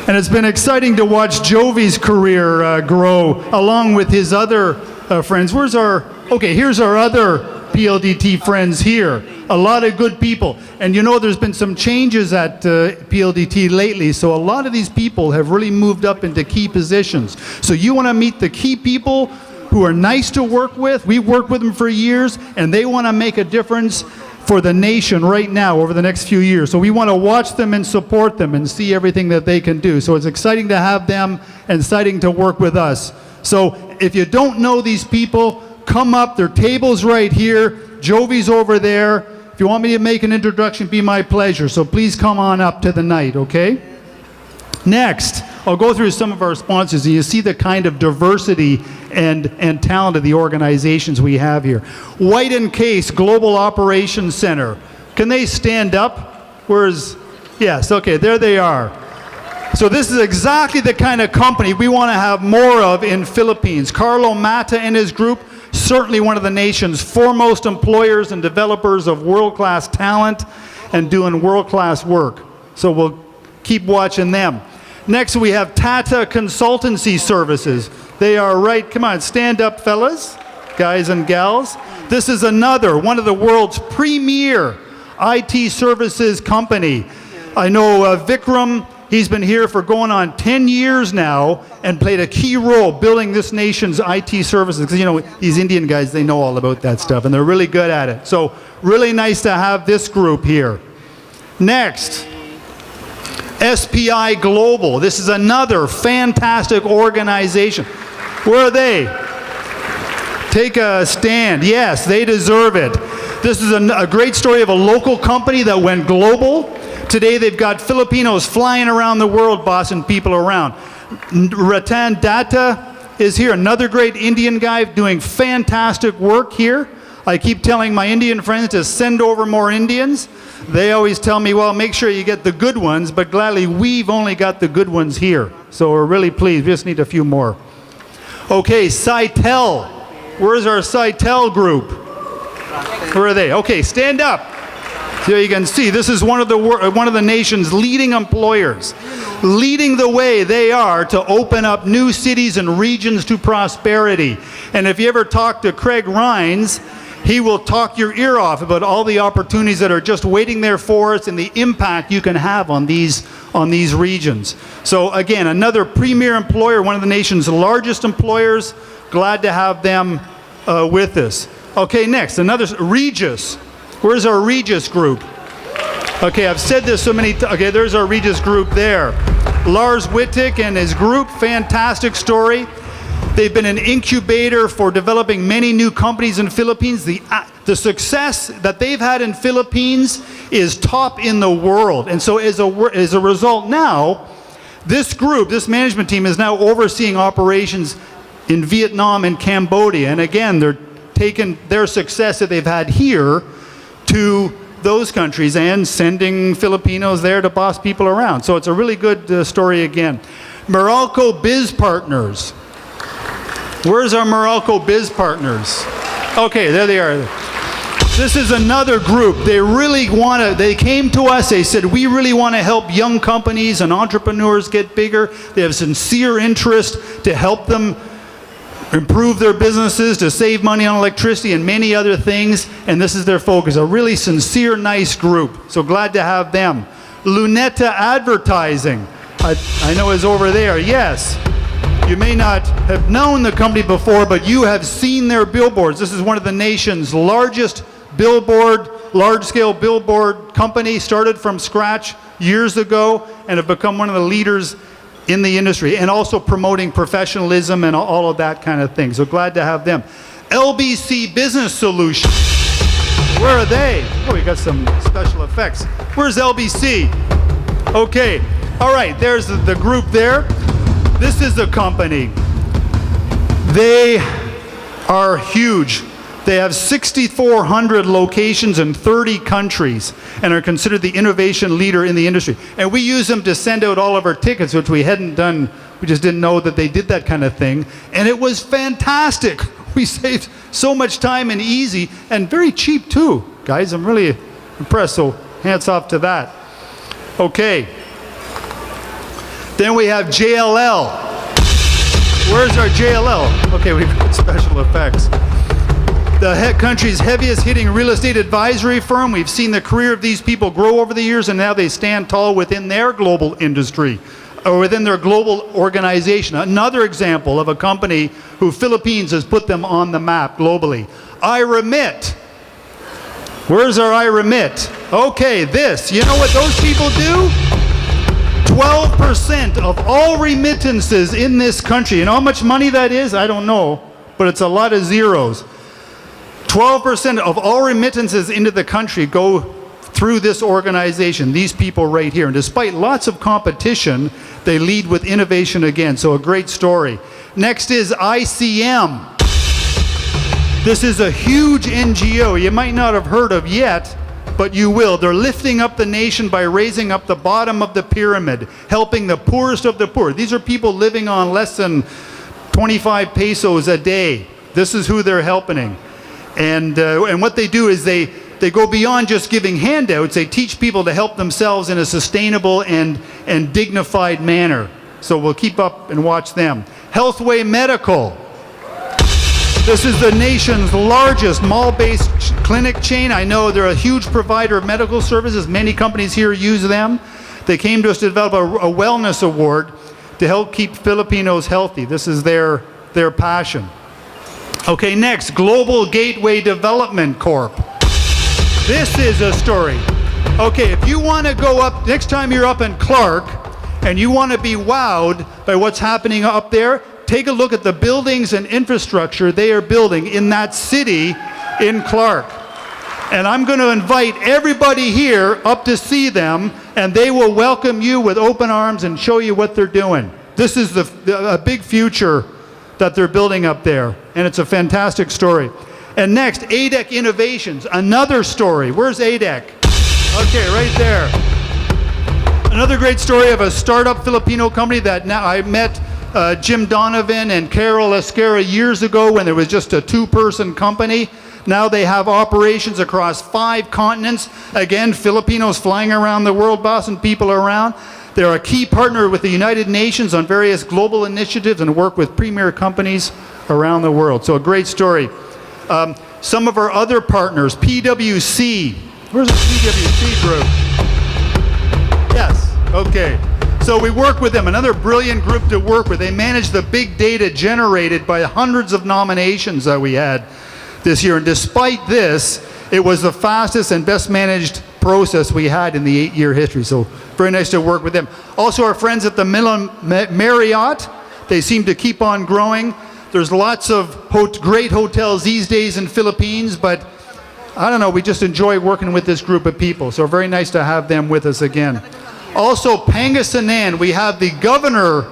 And it's been exciting to watch Jovi's career grow along with his other friends. Here's our other PLDT friends here. A lot of good people. And you know, there's been some changes at PLDT lately, so a lot of these people have really moved up into key positions. So you want to meet the key people who are nice to work with. We've worked with them for years, and they want to make a difference for the nation right now over the next few years. So we want to watch them and support them and see everything that they can do. So it's exciting to have them and exciting to work with us. So if you don't know these people, come up. Their table's right here. Jovi's over there. If you want me to make an introduction, it'd be my pleasure. So please come on up to the night, okay? Next, I'll go through some of our sponsors, and you see the kind of diversity and talent of the organizations we have here. White & Case Global Operations Center. Can they stand up? Yes, okay, there they are. So this is exactly the kind of company we want to have more of in Philippines. Carlo Mata and his group, certainly one of the nation's foremost employers and developers of world-class talent and doing world-class work. So we'll keep watching them. Next, we have Tata Consultancy Services. They are right, come on, stand up, fellas, guys and gals. This is another, one of the world's premier IT services company. I know Vikram He's been here for going on 10 years now and played a key role building this nation's IT services. Because, you know, these Indian guys, they know all about that stuff, and they're really good at it. So really nice to have this group here. Next, SPI Global. This is another fantastic organization. Where are they? Take a stand. Yes, they deserve it. This is a great story of a local company that went global. Today they've got Filipinos flying around the world, bossing people around. Ratan Datta is here, another great Indian guy doing fantastic work here. I keep telling my Indian friends to send over more Indians. They always tell me, well, make sure you get the good ones, but gladly, we've only got the good ones here. So we're really pleased. We just need a few more. Okay, Sitel. Where's our Sitel group? Where are they? Okay, stand up. So you can see, this is one of the nation's leading employers. Leading the way they are to open up new cities and regions to prosperity. And if you ever talk to Craig Rhines, he will talk your ear off about all the opportunities that are just waiting there for us and the impact you can have on these regions. So again, another premier employer, one of the nation's largest employers. Glad to have them with us. Okay, next, another, Regis. Where's our Regis group? Okay, I've said this so many times. Okay, there's our Regis group there. Lars Wittig and his group, fantastic story. They've been an incubator for developing many new companies in the Philippines. The success that they've had in Philippines is top in the world. And so as a result now, this group, this management team is now overseeing operations in Vietnam and Cambodia. And again, they're taking their success that they've had here to those countries and sending Filipinos there to boss people around. So it's a really good story again. Meralco Biz Partners. Where's our Meralco Biz Partners? Okay, there they are. This is another group. They came to us, they said, we really want to help young companies and entrepreneurs get bigger. They have sincere interest to help them improve their businesses, to save money on electricity and many other things, and this is their focus. A really sincere, nice group. So glad to have them. Luneta Advertising, I know is over there. Yes, you may not have known the company before, but you have seen their billboards. This is one of the nation's largest large-scale billboard company, started from scratch years ago and have become one of the leaders in the industry, and also promoting professionalism and all of that kind of thing. So glad to have them. LBC Business Solutions. Where are they? Oh, we got some special effects. Where's LBC? Okay. All right, there's the group there. This is a company. They are huge. They have 6,400 locations in 30 countries and are considered the innovation leader in the industry. And we use them to send out all of our tickets, which we hadn't done. We just didn't know that they did that kind of thing. And it was fantastic. We saved so much time and easy and very cheap too. Guys, I'm really impressed. So hats off to that. Okay. Then we have JLL. Where's our JLL? Okay, we've got special effects. The country's heaviest hitting real estate advisory firm. We've seen the career of these people grow over the years, and now they stand tall within their global industry or within their global organization. Another example of a company who Philippines has put them on the map globally. iRemit. Where's our iRemit? Okay, this. You know what those people do? 12% of all remittances in this country. You know how much money that is? I don't know, but it's a lot of zeros. 12% of all remittances into the country go through this organization, these people right here. And despite lots of competition, they lead with innovation again. So a great story. Next is ICM. This is a huge NGO you might not have heard of yet, but you will. They're lifting up the nation by raising up the bottom of the pyramid, helping the poorest of the poor. These are people living on less than 25 pesos a day. This is who they're helping. And what they do is they go beyond just giving handouts. They teach people to help themselves in a sustainable and dignified manner. So we'll keep up and watch them. Healthway Medical. This is the nation's largest mall-based clinic chain. I know they're a huge provider of medical services. Many companies here use them. They came to us to develop a wellness award to help keep Filipinos healthy. This is their passion. Okay, next, Global Gateway Development Corp. This is a story. Okay, if you want to go up, next time you're up in Clark, and you want to be wowed by what's happening up there, take a look at the buildings and infrastructure they are building in that city in Clark. And I'm going to invite everybody here up to see them, and they will welcome you with open arms and show you what they're doing. This is a big future that they're building up there, and it's a fantastic story. And next, ADEC Innovations, another story. Where's ADEC? Okay, right there. Another great story of a startup Filipino company that now I met Jim Donovan and Carol Esquera years ago when there was just a two-person company. Now they have operations across 5 continents. Again, Filipinos flying around the world, bossing people around. They're a key partner with the United Nations on various global initiatives and work with premier companies around the world. So a great story. Some of our other partners, PwC. Where's the PwC group? Yes, okay. So we work with them, another brilliant group to work with. They manage the big data generated by hundreds of nominations that we had this year. And despite this, it was the fastest and best managed process we had in the 8-year history. So very nice to work with them. Also our friends at the Marriott, they seem to keep on growing. There's lots of great hotels these days in Philippines, but I don't know, we just enjoy working with this group of people. So very nice to have them with us again. Also Pangasinan, we have the governor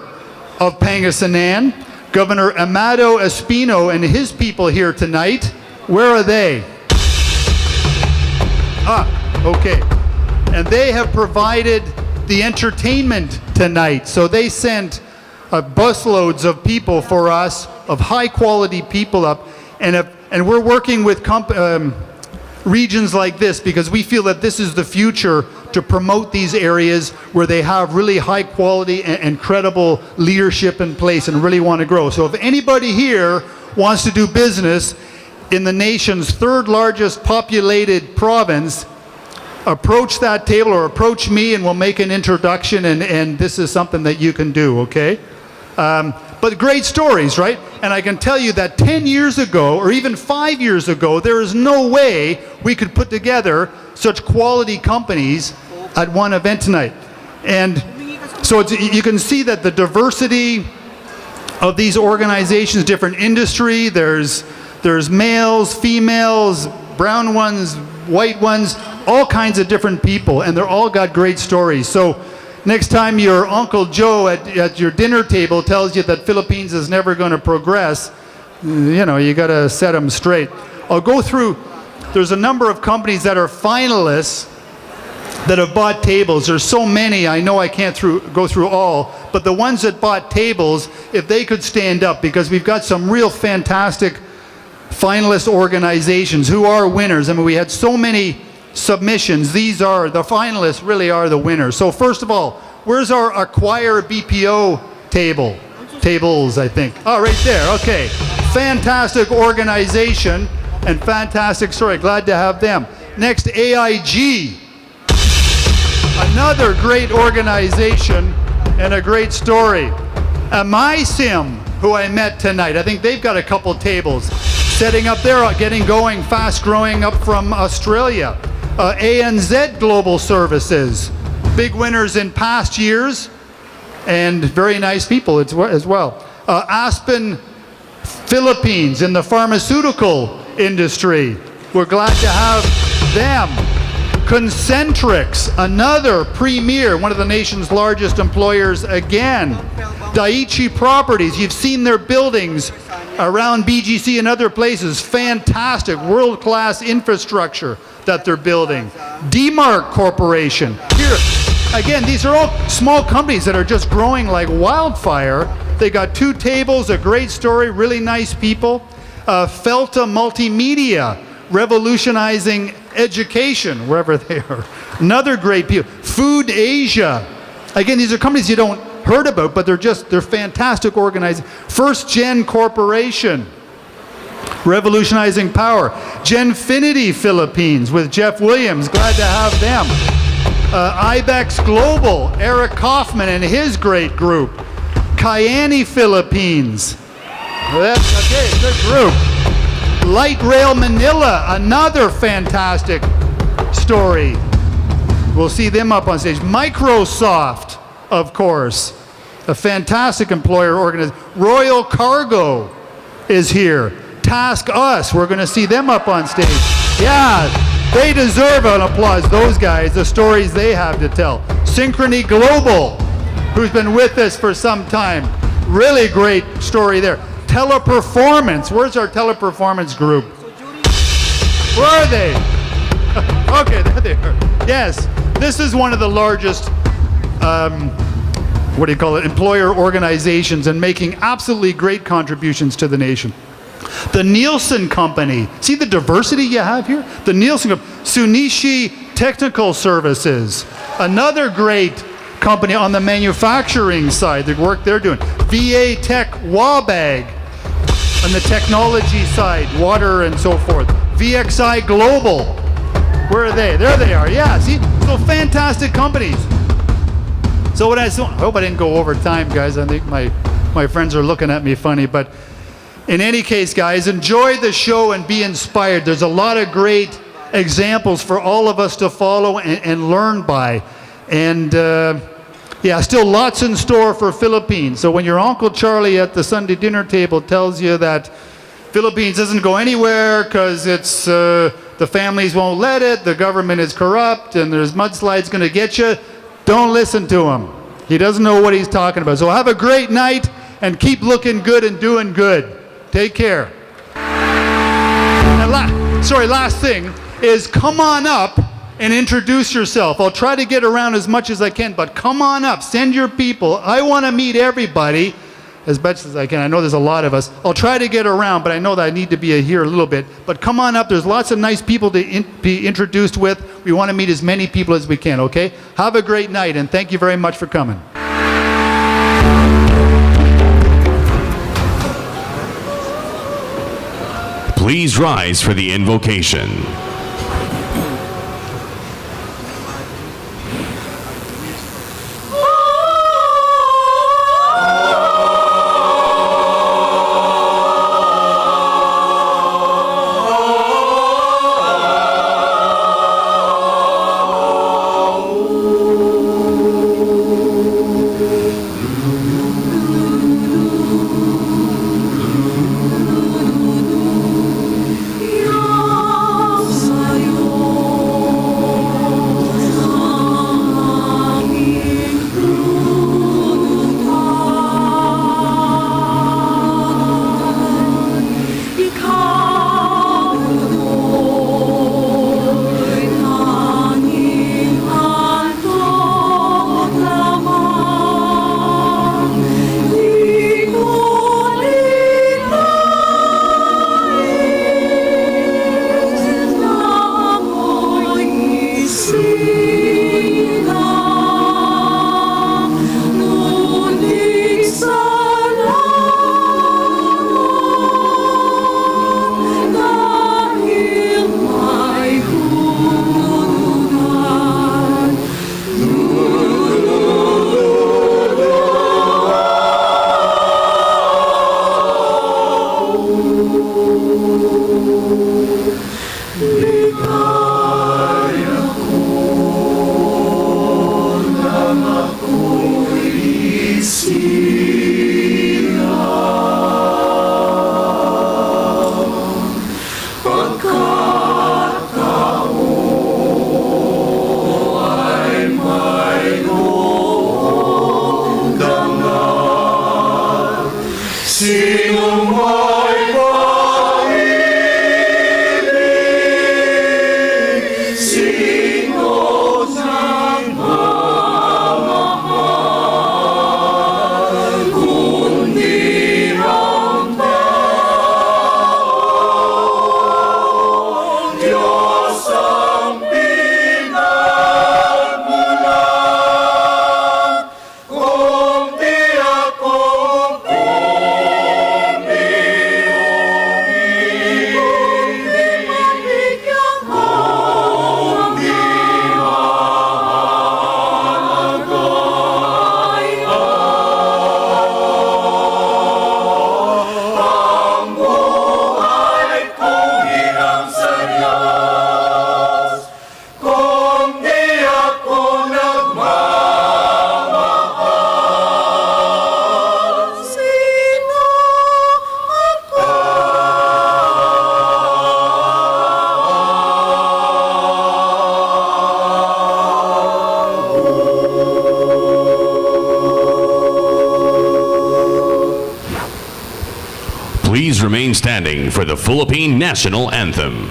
of Pangasinan, Governor Amado Espino, and his people here tonight. Where are they? Okay. And they have provided the entertainment tonight. So they sent busloads of people for us, of high quality people up. And we're working with regions like this because we feel that this is the future to promote these areas where they have really high quality and credible leadership in place and really want to grow. So if anybody here wants to do business in the nation's 3rd largest populated province, approach that table or approach me and we'll make an introduction, and this is something that you can do, okay? But great stories, right? And I can tell you that 10 years ago, or even 5 years ago, there is no way we could put together such quality companies at one event tonight. And so you can see that the diversity of these organizations, different industry, there's males, females, brown ones, white ones, all kinds of different people, and they're all got great stories. So next time your Uncle Joe at your dinner table tells you that Philippines is never going to progress, you know, you got to set them straight. I'll go through, there's a number of companies that are finalists that have bought tables. There's so many, I know I can't go through all, but the ones that bought tables, if they could stand up, because we've got some real fantastic finalist organizations who are winners. I mean, we had so many submissions. These are, the finalists really are the winners. So first of all, where's our Acquire BPO tables, I think. Oh, right there, okay. Fantastic organization and fantastic story. Glad to have them. Next, AIG. Another great organization and a great story. AmaiSim, who I met tonight. I think they've got a couple tables setting up there, getting going, fast growing up from Australia. ANZ Global Services, big winners in past years and very nice people as well. Aspen Philippines in the pharmaceutical industry. We're glad to have them. Concentrix, another premier, one of the nation's largest employers again. Daiichi Properties, you've seen their buildings around BGC and other places. Fantastic, world-class infrastructure that they're building. DMARC Corporation. Here, again, these are all small companies that are just growing like wildfire. They got 2 tables, a great story, really nice people. Felta Multimedia, revolutionizing education wherever they are. Another great people. Food Asia. Again, these are companies you don't heard about, but they're fantastic organizing. First Gen Corporation, revolutionizing power. Genfinity Philippines with Jeff Williams, glad to have them. Ibex Global, Eric Kaufman and his great group. Kayaní, Philippines. Okay, good group. Light Rail Manila, another fantastic story. We'll see them up on stage. Microsoft, of course, a fantastic employer organization. Royal Cargo is here. Task Us, we're going to see them up on stage. Yeah, they deserve an applause, those guys, the stories they have to tell. Synchrony Global, who's been with us for some time. Really great story there. Teleperformance, where's our Teleperformance group? Where are they? Okay, there they are. Yes, this is one of the largest, employer organizations and making absolutely great contributions to the nation. The Nielsen Company, see the diversity you have here? The Nielsen Company, Sunishi Technical Services, another great company on the manufacturing side, the work they're doing. VA Tech Wabag on the technology side, water and so forth. VXI Global, where are they? There they are, yeah, see? So fantastic companies. So I hope I didn't go over time, guys. I think my friends are looking at me funny, but in any case, guys, enjoy the show and be inspired. There's a lot of great examples for all of us to follow and learn by. And yeah, still lots in store for Philippines. So when your Uncle Charlie at the Sunday dinner table tells you that Philippines doesn't go anywhere because it's the families won't let it, the government is corrupt, and there's mudslides going to get you, don't listen to him. He doesn't know what he's talking about. So have a great night and keep looking good and doing good. Take care. And last thing is come on up and introduce yourself. I'll try to get around as much as I can, but come on up, send your people. I want to meet everybody as best as I can. I know there's a lot of us. I'll try to get around, but I know that I need to be here a little bit. But come on up, there's lots of nice people to be introduced with. We want to meet as many people as we can, okay? Have a great night, and thank you very much for coming. Please rise for the invocation. remain standing for the Philippine National Anthem.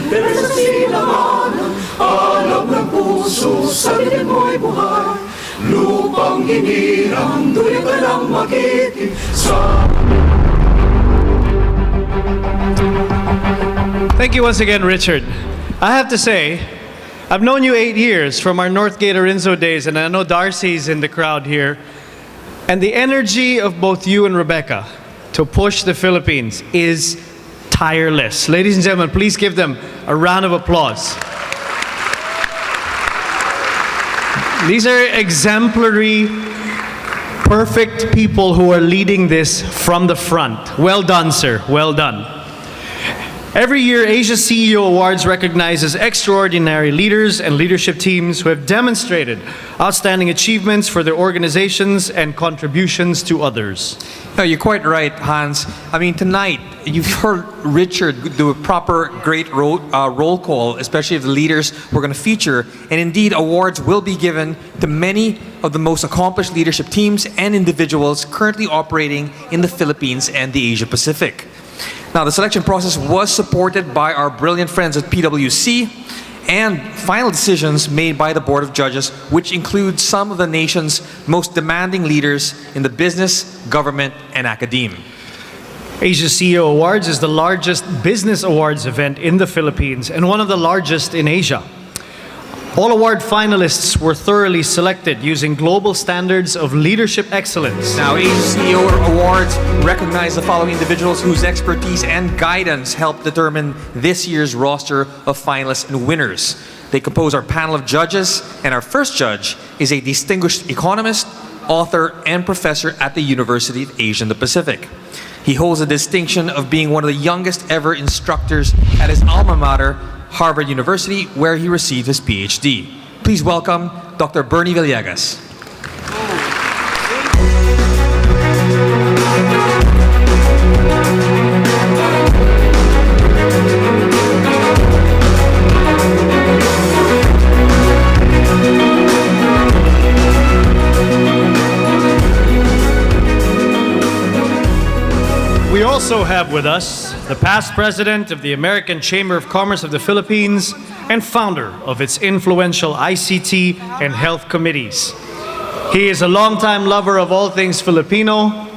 Pero sa silanganan, alam ng puso, sabitin mo'y buhay. Lupang hinirang, doon ka lang makitig sa... Thank you once again, Richard. I have to say, I've known you 8 years from our Northgate Orinzo days, and I know Darcy's in the crowd here. And the energy of both you and Rebecca to push the Philippines is tireless. Ladies and gentlemen, please give them a round of applause. These are exemplary, perfect people who are leading this from the front. Well done, sir. Well done. Every year, Asia CEO Awards recognizes extraordinary leaders and leadership teams who have demonstrated outstanding achievements for their organizations and contributions to others. No, you're quite right, Hans. I mean, tonight, you've heard Richard do a proper great roll call, especially of the leaders we're going to feature. And indeed, awards will be given to many of the most accomplished leadership teams and individuals currently operating in the Philippines and the Asia Pacific. Now, the selection process was supported by our brilliant friends at PwC and final decisions made by the Board of Judges, which include some of the nation's most demanding leaders in the business, government, and academia. Asia CEO Awards is the largest business awards event in the Philippines and one of the largest in Asia. All award finalists were thoroughly selected using global standards of leadership excellence. Now, Asia CEO Awards recognize the following individuals whose expertise and guidance helped determine this year's roster of finalists and winners. They compose our panel of judges, and our first judge is a distinguished economist, author, and professor at the University of Asia and the Pacific. He holds the distinction of being one of the youngest ever instructors at his alma mater, Harvard University, where he received his PhD. Please welcome Dr. Bernie Villegas. We also have with us the past president of the American Chamber of Commerce of the Philippines and founder of its influential ICT and health committees. He is a longtime lover of all things Filipino,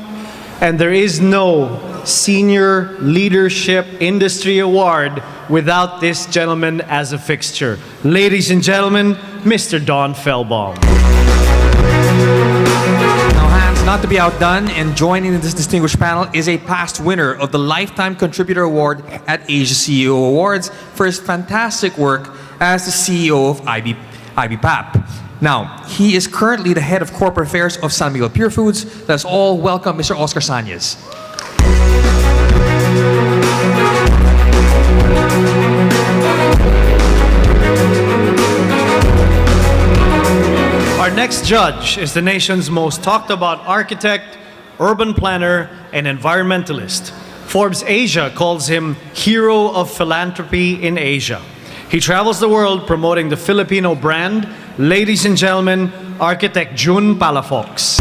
and there is no senior leadership industry award without this gentleman as a fixture. Ladies and gentlemen, Mr. Don Felbaum. Now, Hans, not to be outdone, and joining this distinguished panel is a past winner of the Lifetime Contributor Award at Asia CEO Awards for his fantastic work as the CEO of IBPAP. Now, he is currently the head of corporate affairs of San Miguel Pure Foods. Let's all welcome Mr. Oscar Sañez. Our next judge is the nation's most talked about architect, urban planner, and environmentalist. Forbes Asia calls him Hero of Philanthropy in Asia. He travels the world promoting the Filipino brand. Ladies and gentlemen, architect Jun Palafox.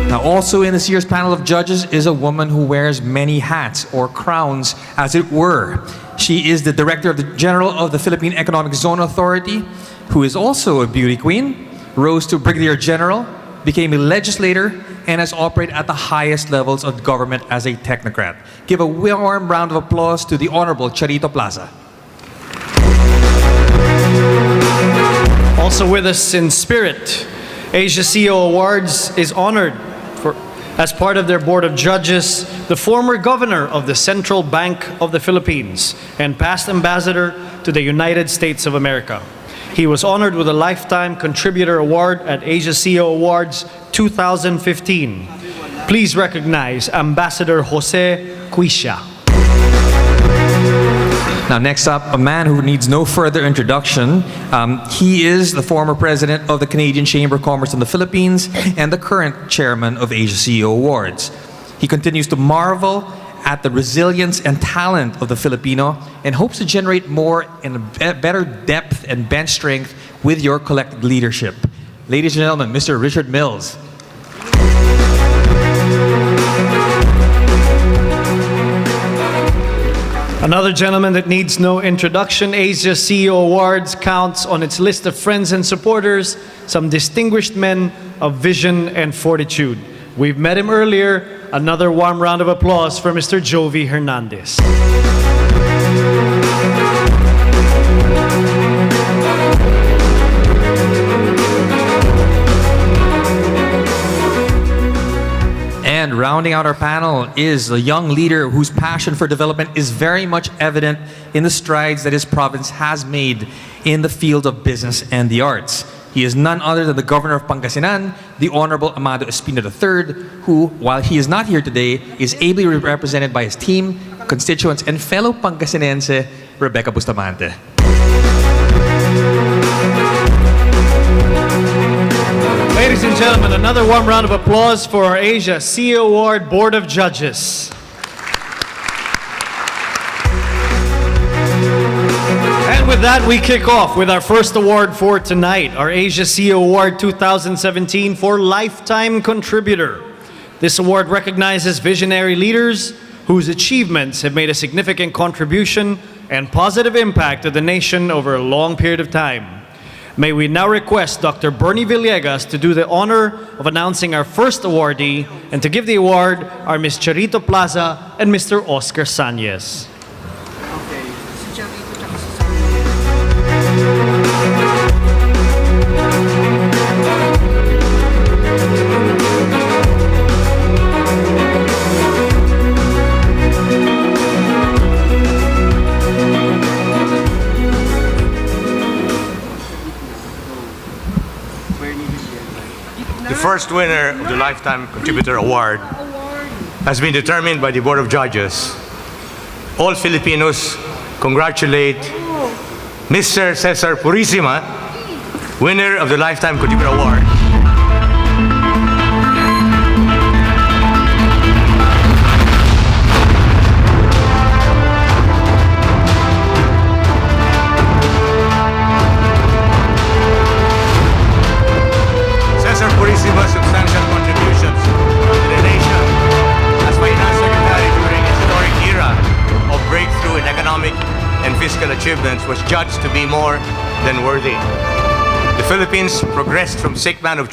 Now, also in this year's panel of judges is a woman who wears many hats, or crowns, as it were. She is the Director General of the Philippine Economic Zone Authority, who is also a beauty queen, rose to Brigadier General, became a legislator, and has operated at the highest levels of government as a technocrat. Give a warm round of applause to the Honorable Charito Plaza. Also with us in spirit, Asia CEO Awards is honored as part of their board of judges, the former governor of the Central Bank of the Philippines and past ambassador to the United States of America. He was honored with a Lifetime Contributor Award at Asia CEO Awards 2015. Please recognize Ambassador Jose Cuisia. Now, next up, a man who needs no further introduction. He is the former president of the Canadian Chamber of Commerce in the Philippines and the current chairman of Asia CEO Awards. He continues to marvel at the resilience and talent of the Filipino and hopes to generate more and better depth and bench strength with your collective leadership. Ladies and gentlemen, Mr. Richard Mills. Another gentleman that needs no introduction, Asia CEO Awards counts on its list of friends and supporters some distinguished men of vision and fortitude. We've met him earlier. Another warm round of applause for Mr. Jovi Hernandez. And rounding out our panel is a young leader whose passion for development is very much evident in the strides that his province has made in the field of business and the arts. He is none other than the Governor of Pangasinan, the Honorable Amado Espino III, who, while he is not here today, is ably represented by his team, constituents, and fellow Pangasinense, Rebecca Bustamante. Ladies and gentlemen, another warm round of applause for our Asia CEO Award Board of Judges. And with that, we kick off with our first award for tonight, our Asia CEO Award 2017 for Lifetime Contributor. This award recognizes visionary leaders whose achievements have made a significant contribution and positive impact to the nation over a long period of time. May we now request Dr. Bernie Villegas to do the honor of announcing our first awardee, and to give the award are Ms. Charito Plaza and Mr. Oscar Sanyes. The first winner of the Lifetime Contributor Award has been determined by the Board of Judges. All Filipinos congratulate Mr. Cesar Purisima, winner of the Lifetime Contributor Award. Cesar Purisima's substantial contributions to the nation as Finance Secretary during a historic era of breakthrough in economic and fiscal achievements was judged to be more than worthy. The Philippines progressed from sick man of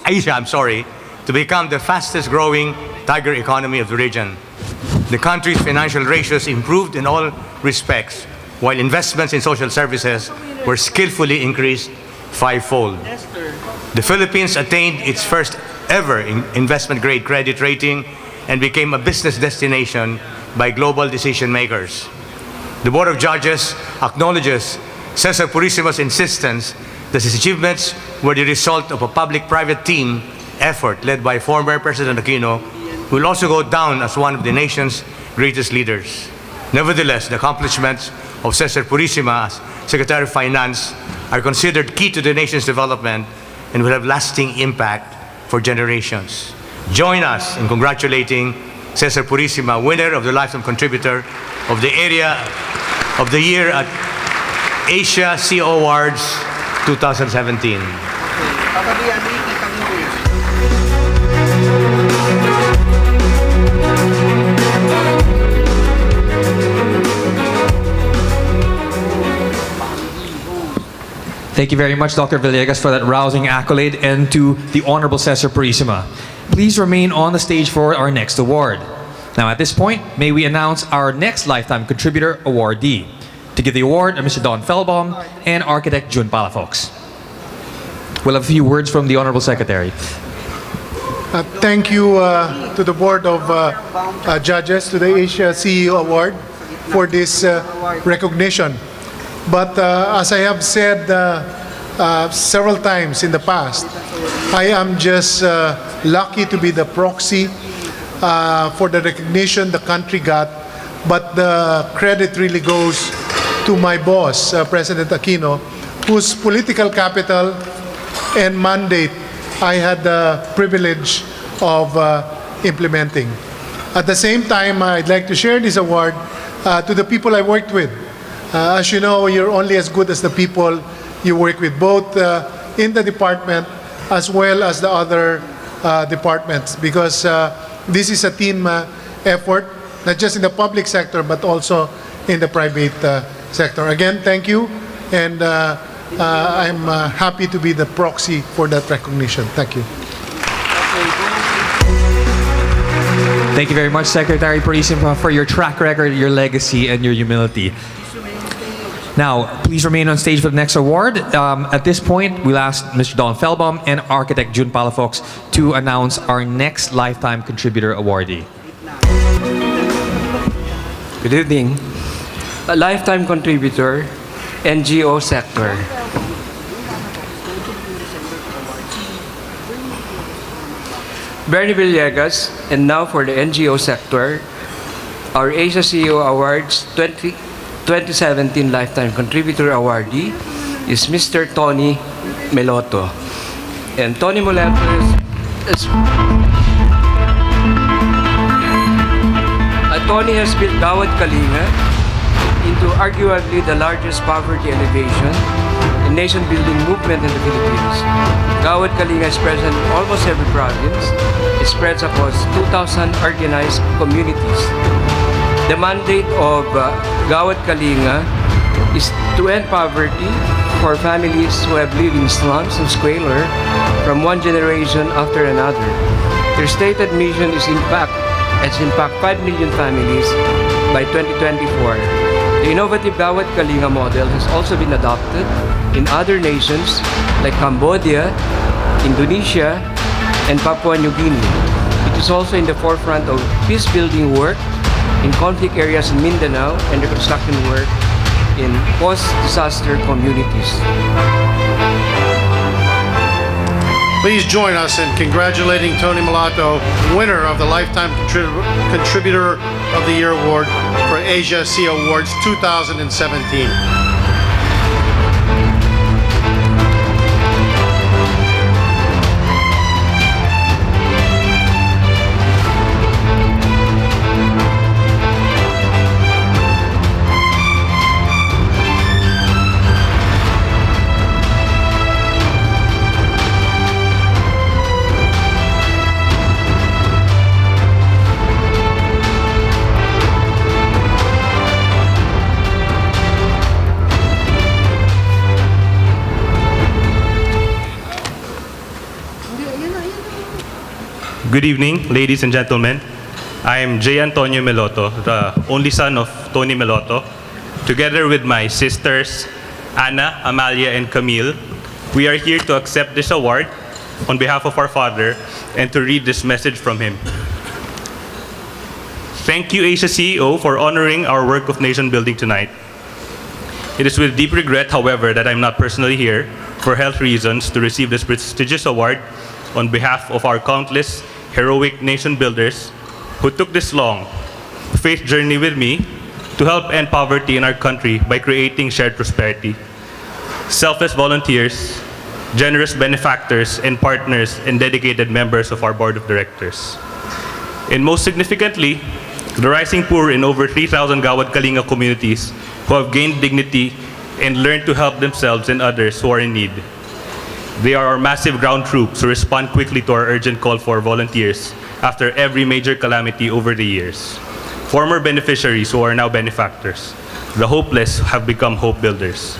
Asia, to become the fastest growing tiger economy of the region. The country's financial ratios improved in all respects, while investments in social services were skillfully increased fivefold. The Philippines attained its first ever investment-grade credit rating and became a business destination by global decision makers. The Board of Judges acknowledges Cesar Purisima's insistence that his achievements were the result of a public-private team effort led by former President Aquino, who will also go down as one of the nation's greatest leaders. Nevertheless, the accomplishments of Cesar Purisima as Secretary of Finance are considered key to the nation's development and will have lasting impact for generations. Join us in congratulating Cesar Purisima, winner of the Lifetime Contributor of the Area of the Year at Asia CEO Awards 2017. Thank you very much, Dr. Villegas, for that rousing accolade, and to the Honorable Cesar Purisima. Please remain on the stage for our next award. Now, at this point, may we announce our next Lifetime Contributor awardee. To give the award are Mr. Don Felbaum and Architect Jun Palafox. We'll have a few words from the Honorable Secretary. Thank you to the Board of Judges, to the Asia CEO Award for this recognition. But as I have said several times in the past, I am just lucky to be the proxy for the recognition the country got, but the credit really goes to my boss, President Aquino, whose political capital and mandate I had the privilege of implementing. At the same time, I'd like to share this award to the people I worked with. As you know, you're only as good as the people you work with, both in the department as well as the other departments, because this is a team effort, not just in the public sector, but also in the private sector. Again, thank you, and I'm happy to be the proxy for that recognition. Thank you. Thank you very much, Secretary Purisima, for your track record, your legacy, and your humility. Now, please remain on stage for the next award. At this point, we'll ask Mr. Don Felbaum and architect June Palafox to announce our next Lifetime Contributor awardee. Good evening. A Lifetime Contributor, NGO sector. Bernie Villegas, and now for the NGO sector, our Asia CEO Awards 2017 Lifetime Contributor awardee is Mr. Tony Meloto. And Tony Meloto Tony has built Gawad Kalinga into arguably the largest poverty alleviation and nation-building movement in the Philippines. Gawad Kalinga is present in almost every province. It spreads across 2,000 organized communities. The mandate of Gawad Kalinga is to end poverty for families who have lived in slums and squalor from one generation after another. Their stated mission is impact 5 million families by 2024. The innovative Gawad Kalinga model has also been adopted in other nations like Cambodia, Indonesia, and Papua New Guinea. It is also in the forefront of peace-building work in conflict areas in Mindanao and reconstruction work in post-disaster communities. Please join us in congratulating Tony Meloto, winner of the Lifetime Contributor of the Year Award for Asia CEO Awards 2017. Good evening, ladies and gentlemen. I am J. Antonio Meloto, the only son of Tony Meloto. Together with my sisters, Anna, Amalia, and Camille, we are here to accept this award on behalf of our father and to read this message from him. Thank you, Asia CEO, for honoring our work of nation building tonight. It is with deep regret, however, that I'm not personally here for health reasons to receive this prestigious award on behalf of our countless heroic nation builders who took this long faith journey with me to help end poverty in our country by creating shared prosperity. Selfless volunteers, generous benefactors and partners, and dedicated members of our board of directors. And most significantly, the rising poor in over 3,000 Gawad Kalinga communities who have gained dignity and learned to help themselves and others who are in need. They are our massive ground troops who respond quickly to our urgent call for volunteers after every major calamity over the years. Former beneficiaries who are now benefactors. The hopeless have become hope builders.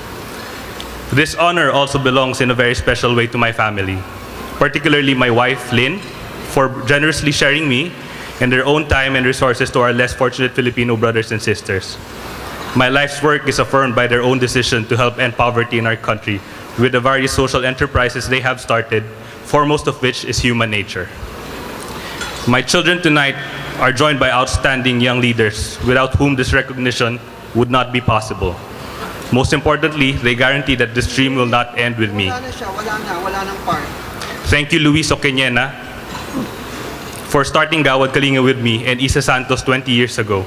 This honor also belongs in a very special way to my family, particularly my wife, Lynn, for generously sharing me and their own time and resources to our less fortunate Filipino brothers and sisters. My life's work is affirmed by their own decision to help end poverty in our country with the various social enterprises they have started, foremost of which is human nature. My children tonight are joined by outstanding young leaders without whom this recognition would not be possible. Most importantly, they guarantee that this dream will not end with me. Thank you, Luis Oqueñena, for starting Gawad Kalinga with me and Isa Santos 20 years ago.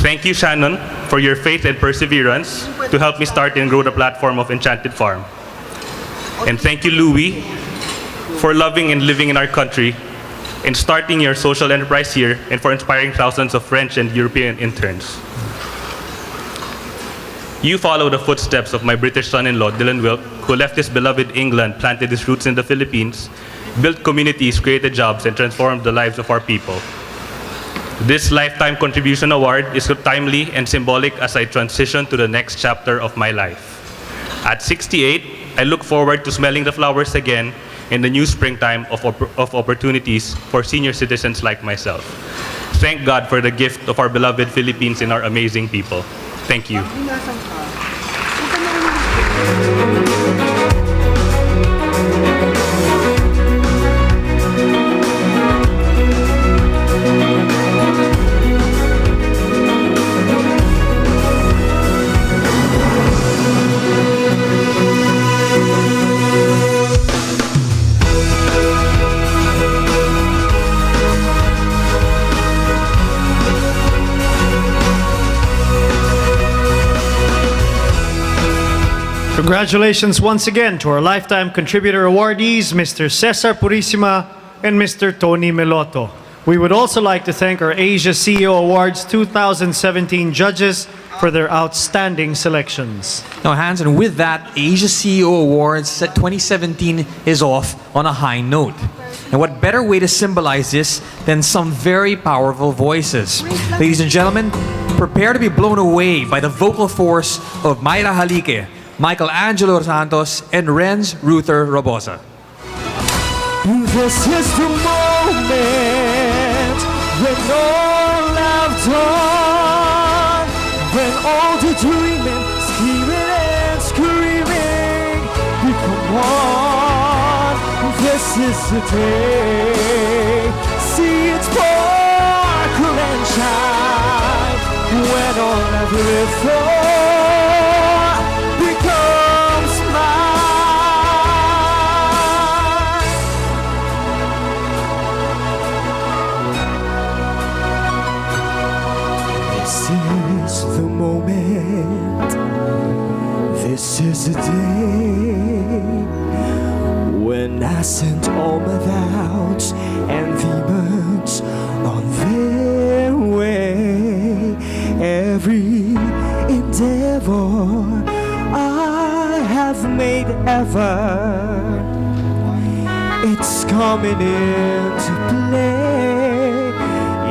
Thank you, Shannon, for your faith and perseverance to help me start and grow the platform of Enchanted Farm. And thank you, Louie, for loving and living in our country in starting your social enterprise here and for inspiring thousands of French and European interns. You follow the footsteps of my British son-in-law, Dylan Wilk, who left his beloved England, planted his roots in the Philippines, built communities, created jobs, and transformed the lives of our people. This Lifetime Contribution Award is timely and symbolic as I transition to the next chapter of my life. At 68, I look forward to smelling the flowers again in the new springtime of opportunities for senior citizens like myself. Thank God for the gift of our beloved Philippines and our amazing people. Thank you. Congratulations once again to our Lifetime Contributor awardees, Mr. Cesar Purisima and Mr. Tony Meloto. We would also like to thank our Asia CEO Awards 2017 judges for their outstanding selections. Now, Hans, and with that, Asia CEO Awards 2017 is off on a high note. And what better way to symbolize this than some very powerful voices? Ladies and gentlemen, prepare to be blown away by the vocal force of Mayra Halique, Michael Angelo Santos, and Renz Ruther Robosa. This is the moment when all I've done, when all the dreaming, scheming and screaming become one. This is the day, see it sparkle and shine, when all I've lived for becomes mine. This is the moment, this is the day when I sent all my doubts and demons on their way. Every endeavor I have made ever, it's coming into play.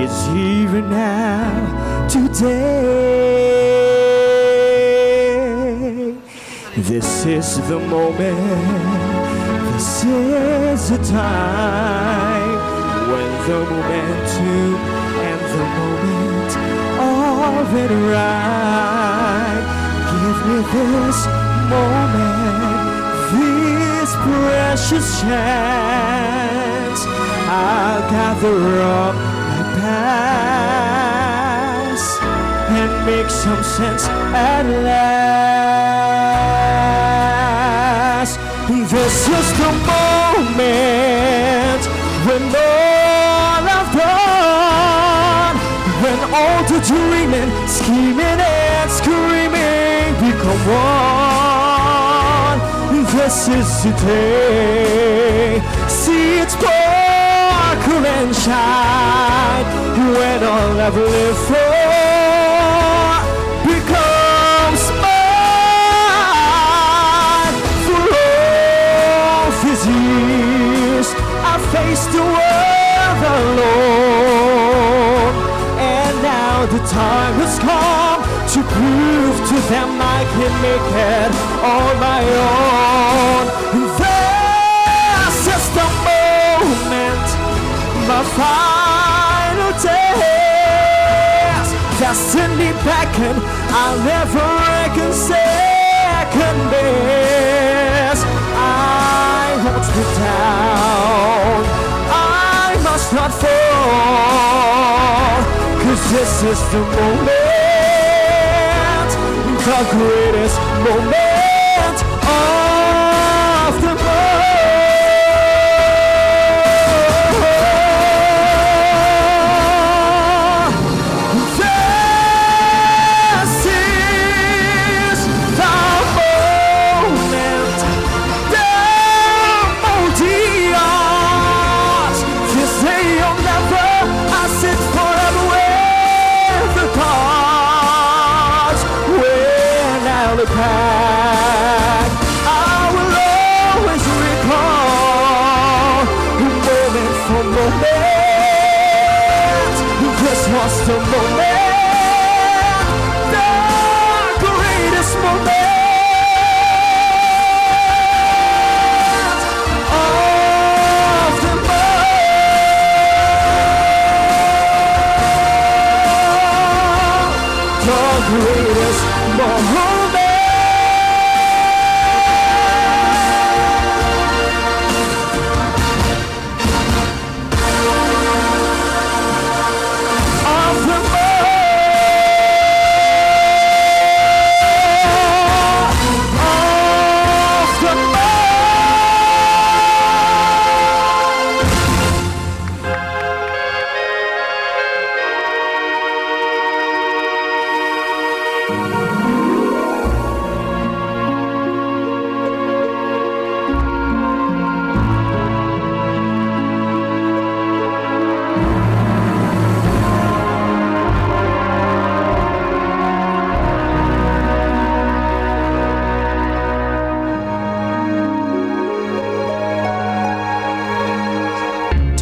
It's here and now, today. This is the moment, this is the time when the momentum and the moment are it right. Give me this moment, this precious chance. I'll gather up my past and make some sense at last. This is the moment when all I've done, when all the dreaming, scheming and screaming become one. This is the day, see it sparkle and shine, when all I've lived for becomes mine. For all these years I faced the world alone, and now the time has come to prove to them I can make it on my own. This is the moment, my final test. Destiny beckon, I'll never reckon second best. I won't be down, I must not fall, 'cause this is the moment, the greatest moment of them all. This is the moment, the multi-art, this day path. I will always recall moment for moment. This was the moment, the greatest moment. Greatest moment. Of the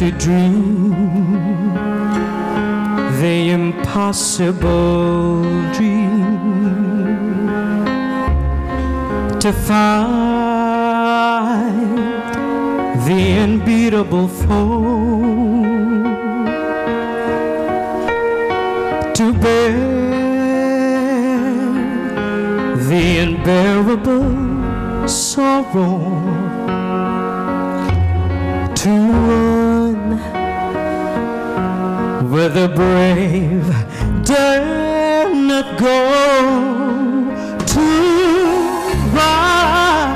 to dream the impossible dream, to find the unbeatable foe, to bear the unbearable sorrow, to run where the brave dare not go, to right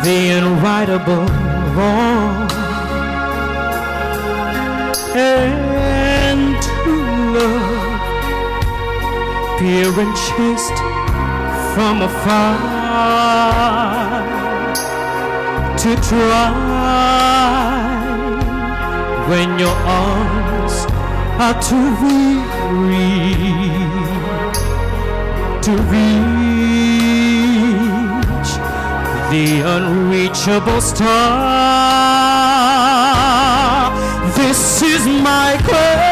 the unrightable wrong, and to love pure and chaste from afar, to try when your arms are too weary to reach the unreachable star. This is my quest,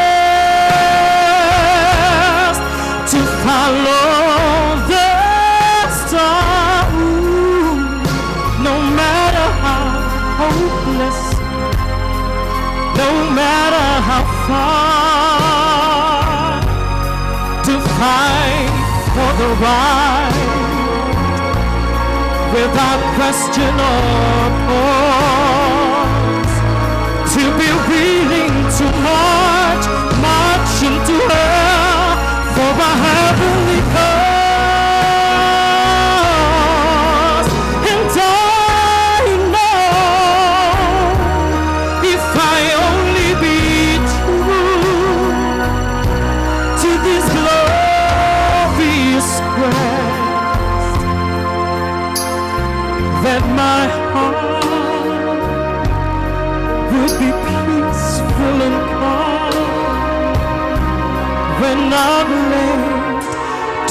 to follow the star. Ooh, no matter how hopeless, no matter how far, to fight for the right without question or pause, to be willing to march into hell for a heavenly cause. And I know if I only be true to this glorious quest, that my heart would be peaceful and calm when I'm laid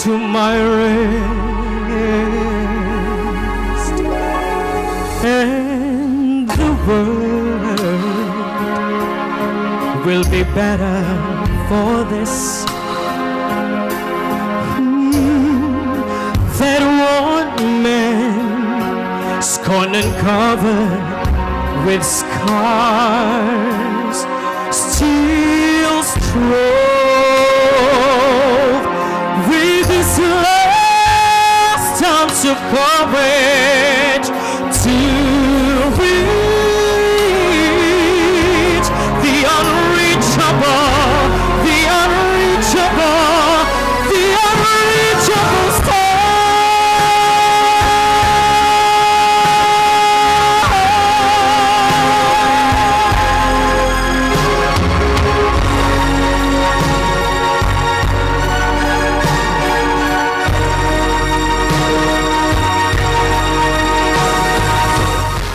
to my rest, and the world will be better for this. That one man, scorned and covered with scars, still strove with his last ounce of courage to reach the unreachable, the unreachable, the unreachable star.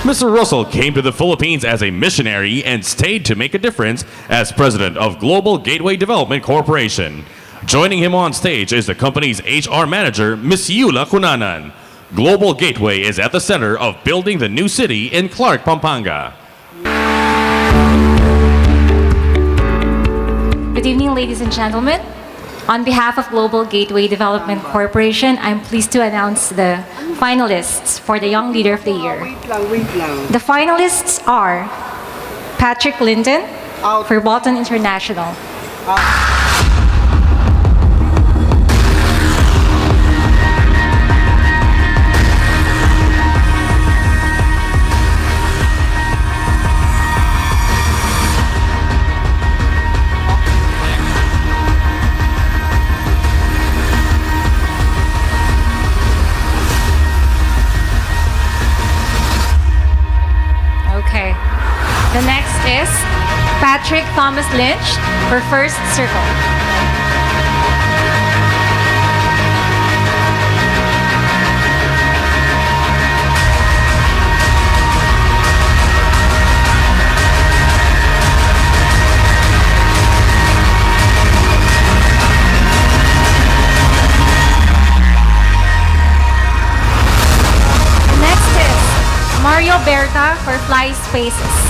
Mr. Russell came to the Philippines as a missionary and stayed to make a difference as president of Global Gateway Development Corporation. Joining him on stage is the company's HR manager, Ms. Yula Kunanan. Global Gateway is at the center of building the new city in Clark, Pampanga. Good evening, ladies and gentlemen. On behalf of Global Gateway Development Corporation, I'm pleased to announce the finalists for the Young Leader of the Year. The finalists are Patrick Linton for Bolton International. The next is Patrick Thomas Lynch for First Circle. The next is Mario Berta for Fly Spaces.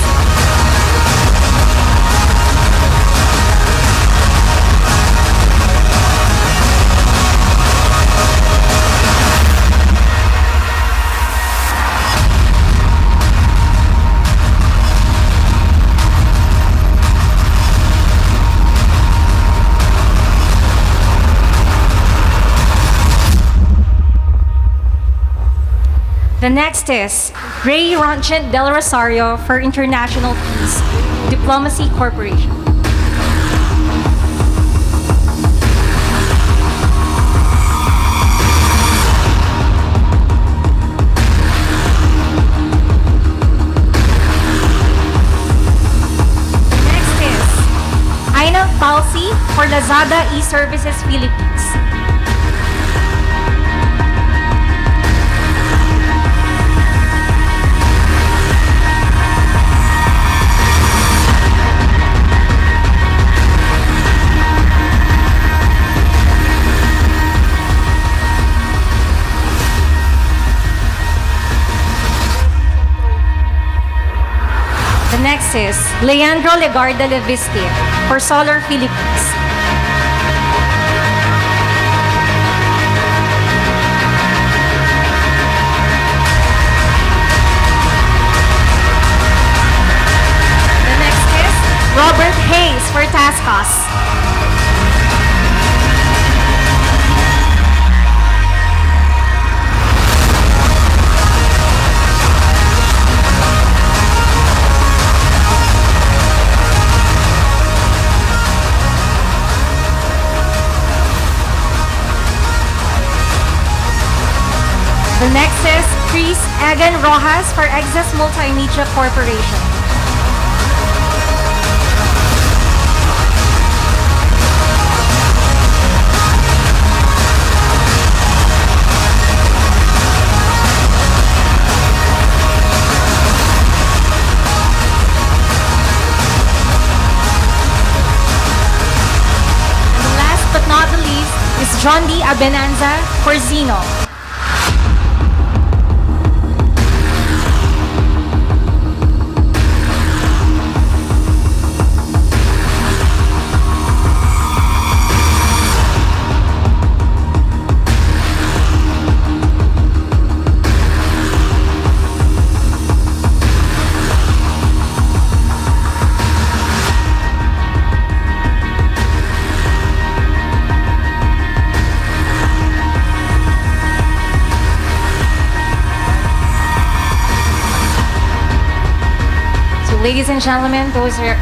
The next is Ray Ronchent Del Rosario for International Peace Diplomacy Corporation. Next is Aina Palsi for Lazada E-Services Philippines. The next is Leandro Legarda Leviste for Solar Philippines. The next is Robert Hayes for Tascos. The next is Chris Egan Rojas for Exas Multimedia Corporation. And last but not the least is John D. Abenanza for Zeno. Ladies and gentlemen,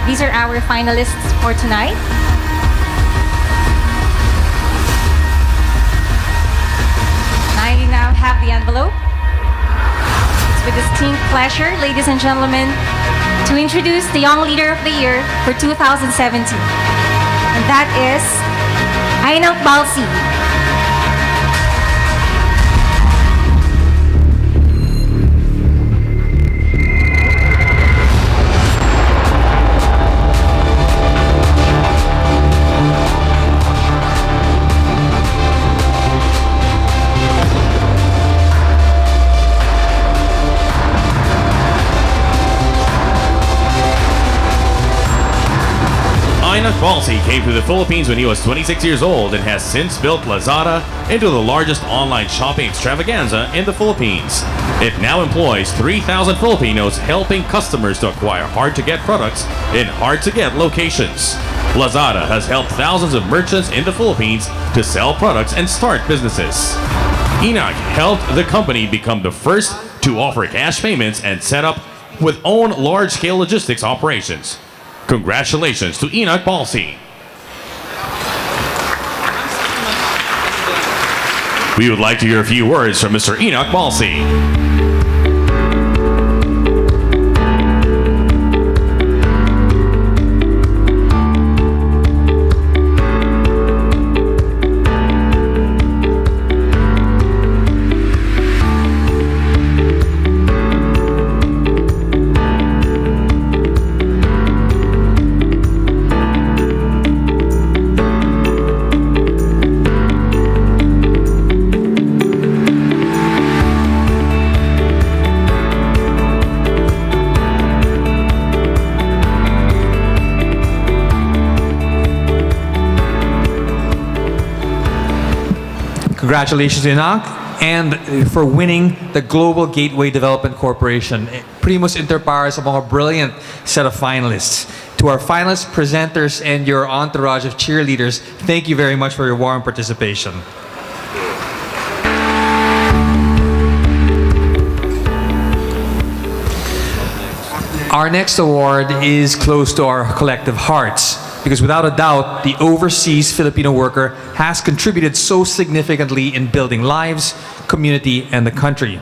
these are our finalists for tonight. I now have the envelope. It's with distinct pleasure, ladies and gentlemen, to introduce the Young Leader of the Year for 2017. And that is Ainang Balsi. Enoch Balsi came to the Philippines when he was 26 years old and has since built Lazada into the largest online shopping extravaganza in the Philippines. It now employs 3,000 Filipinos helping customers to acquire hard-to-get products in hard-to-get locations. Lazada has helped thousands of merchants in the Philippines to sell products and start businesses. Enoch helped the company become the first to offer cash payments and set up with own large-scale logistics operations. Congratulations to Enoch Balsi. We would like to hear a few words from Mr. Enoch Balsi. Congratulations, Enoch, and for winning the Global Gateway Development Corporation. Primus inter pares, a mga brilliant set of finalists. To our finalists, presenters, and your entourage of cheerleaders, thank you very much for your warm participation. Our next award is close to our collective hearts, because without a doubt, the overseas Filipino worker has contributed so significantly in building lives, community, and the country.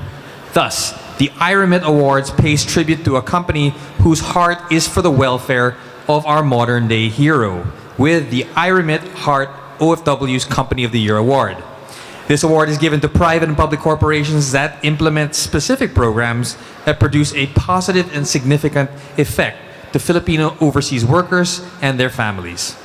Thus, the IREMIT Awards pays tribute to a company whose heart is for the welfare of our modern-day hero, with the IREMIT Heart OFW's Company of the Year Award. This award is given to private and public corporations that implement specific programs that produce a positive and significant effect to Filipino overseas workers and their families.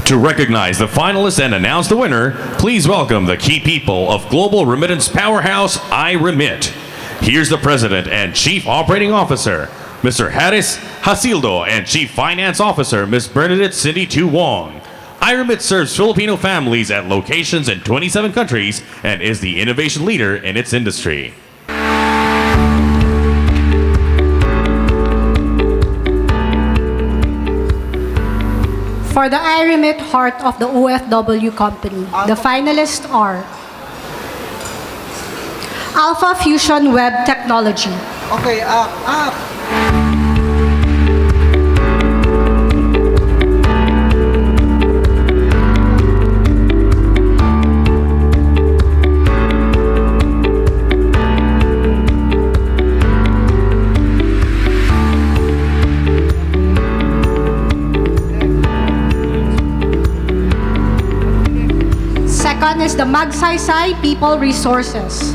To recognize the finalists and announce the winner, please welcome the key people of global remittance powerhouse IREMIT. Here's the President and Chief Operating Officer, Mr. Haris Hasildo, and Chief Finance Officer, Ms. Bernadette Cindy Tu Wong. IREMIT serves Filipino families at locations in 27 countries and is the innovation leader in its industry. For the IREMIT Heart of the OFW Company, the finalists are Alpha Fusion Web Technology. Okay, up. Second is the Magsaysay People Resources.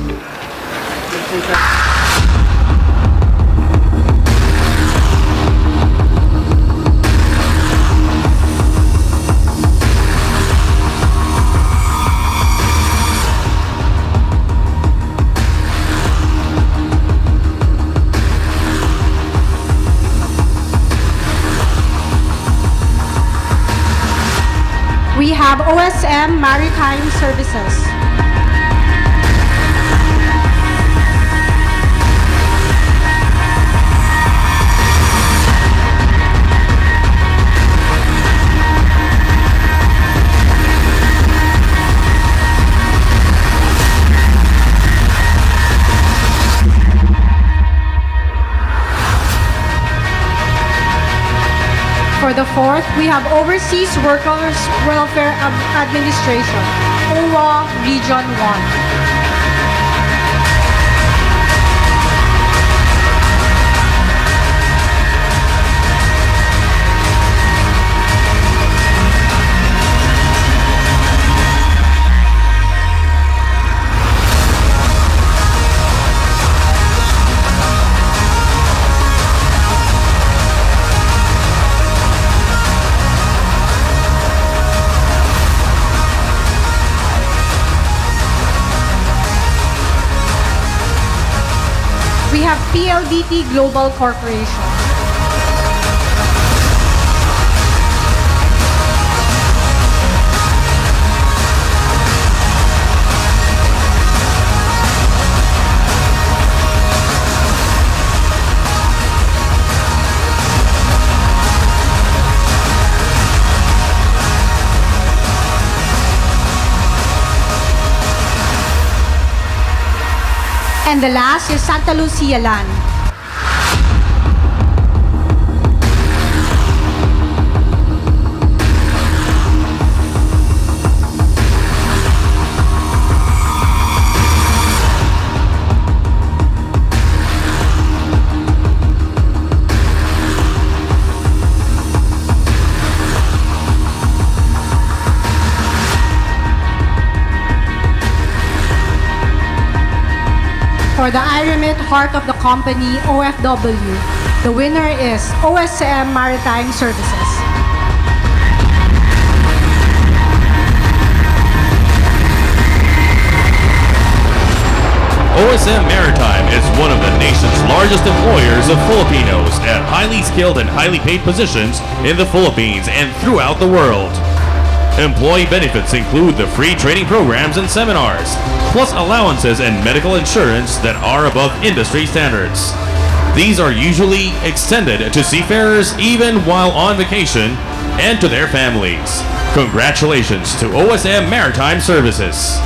We have OSM Maritime Services. For the fourth, we have Overseas Workers Welfare Administration, OWA Region 1. have PLDT Global Corporation. And the last is Santa Lucia Land. For the IRIMIT Heart of the Company, OFW, the winner is OSM Maritime Services. OSM Maritime is one of the nation's largest employers of Filipinos at highly skilled and highly paid positions in the Philippines and throughout the world. Employee benefits include the free training programs and seminars, plus allowances and medical insurance that are above industry standards. These are usually extended to seafarers even while on vacation and to their families. Congratulations to OSM Maritime Services.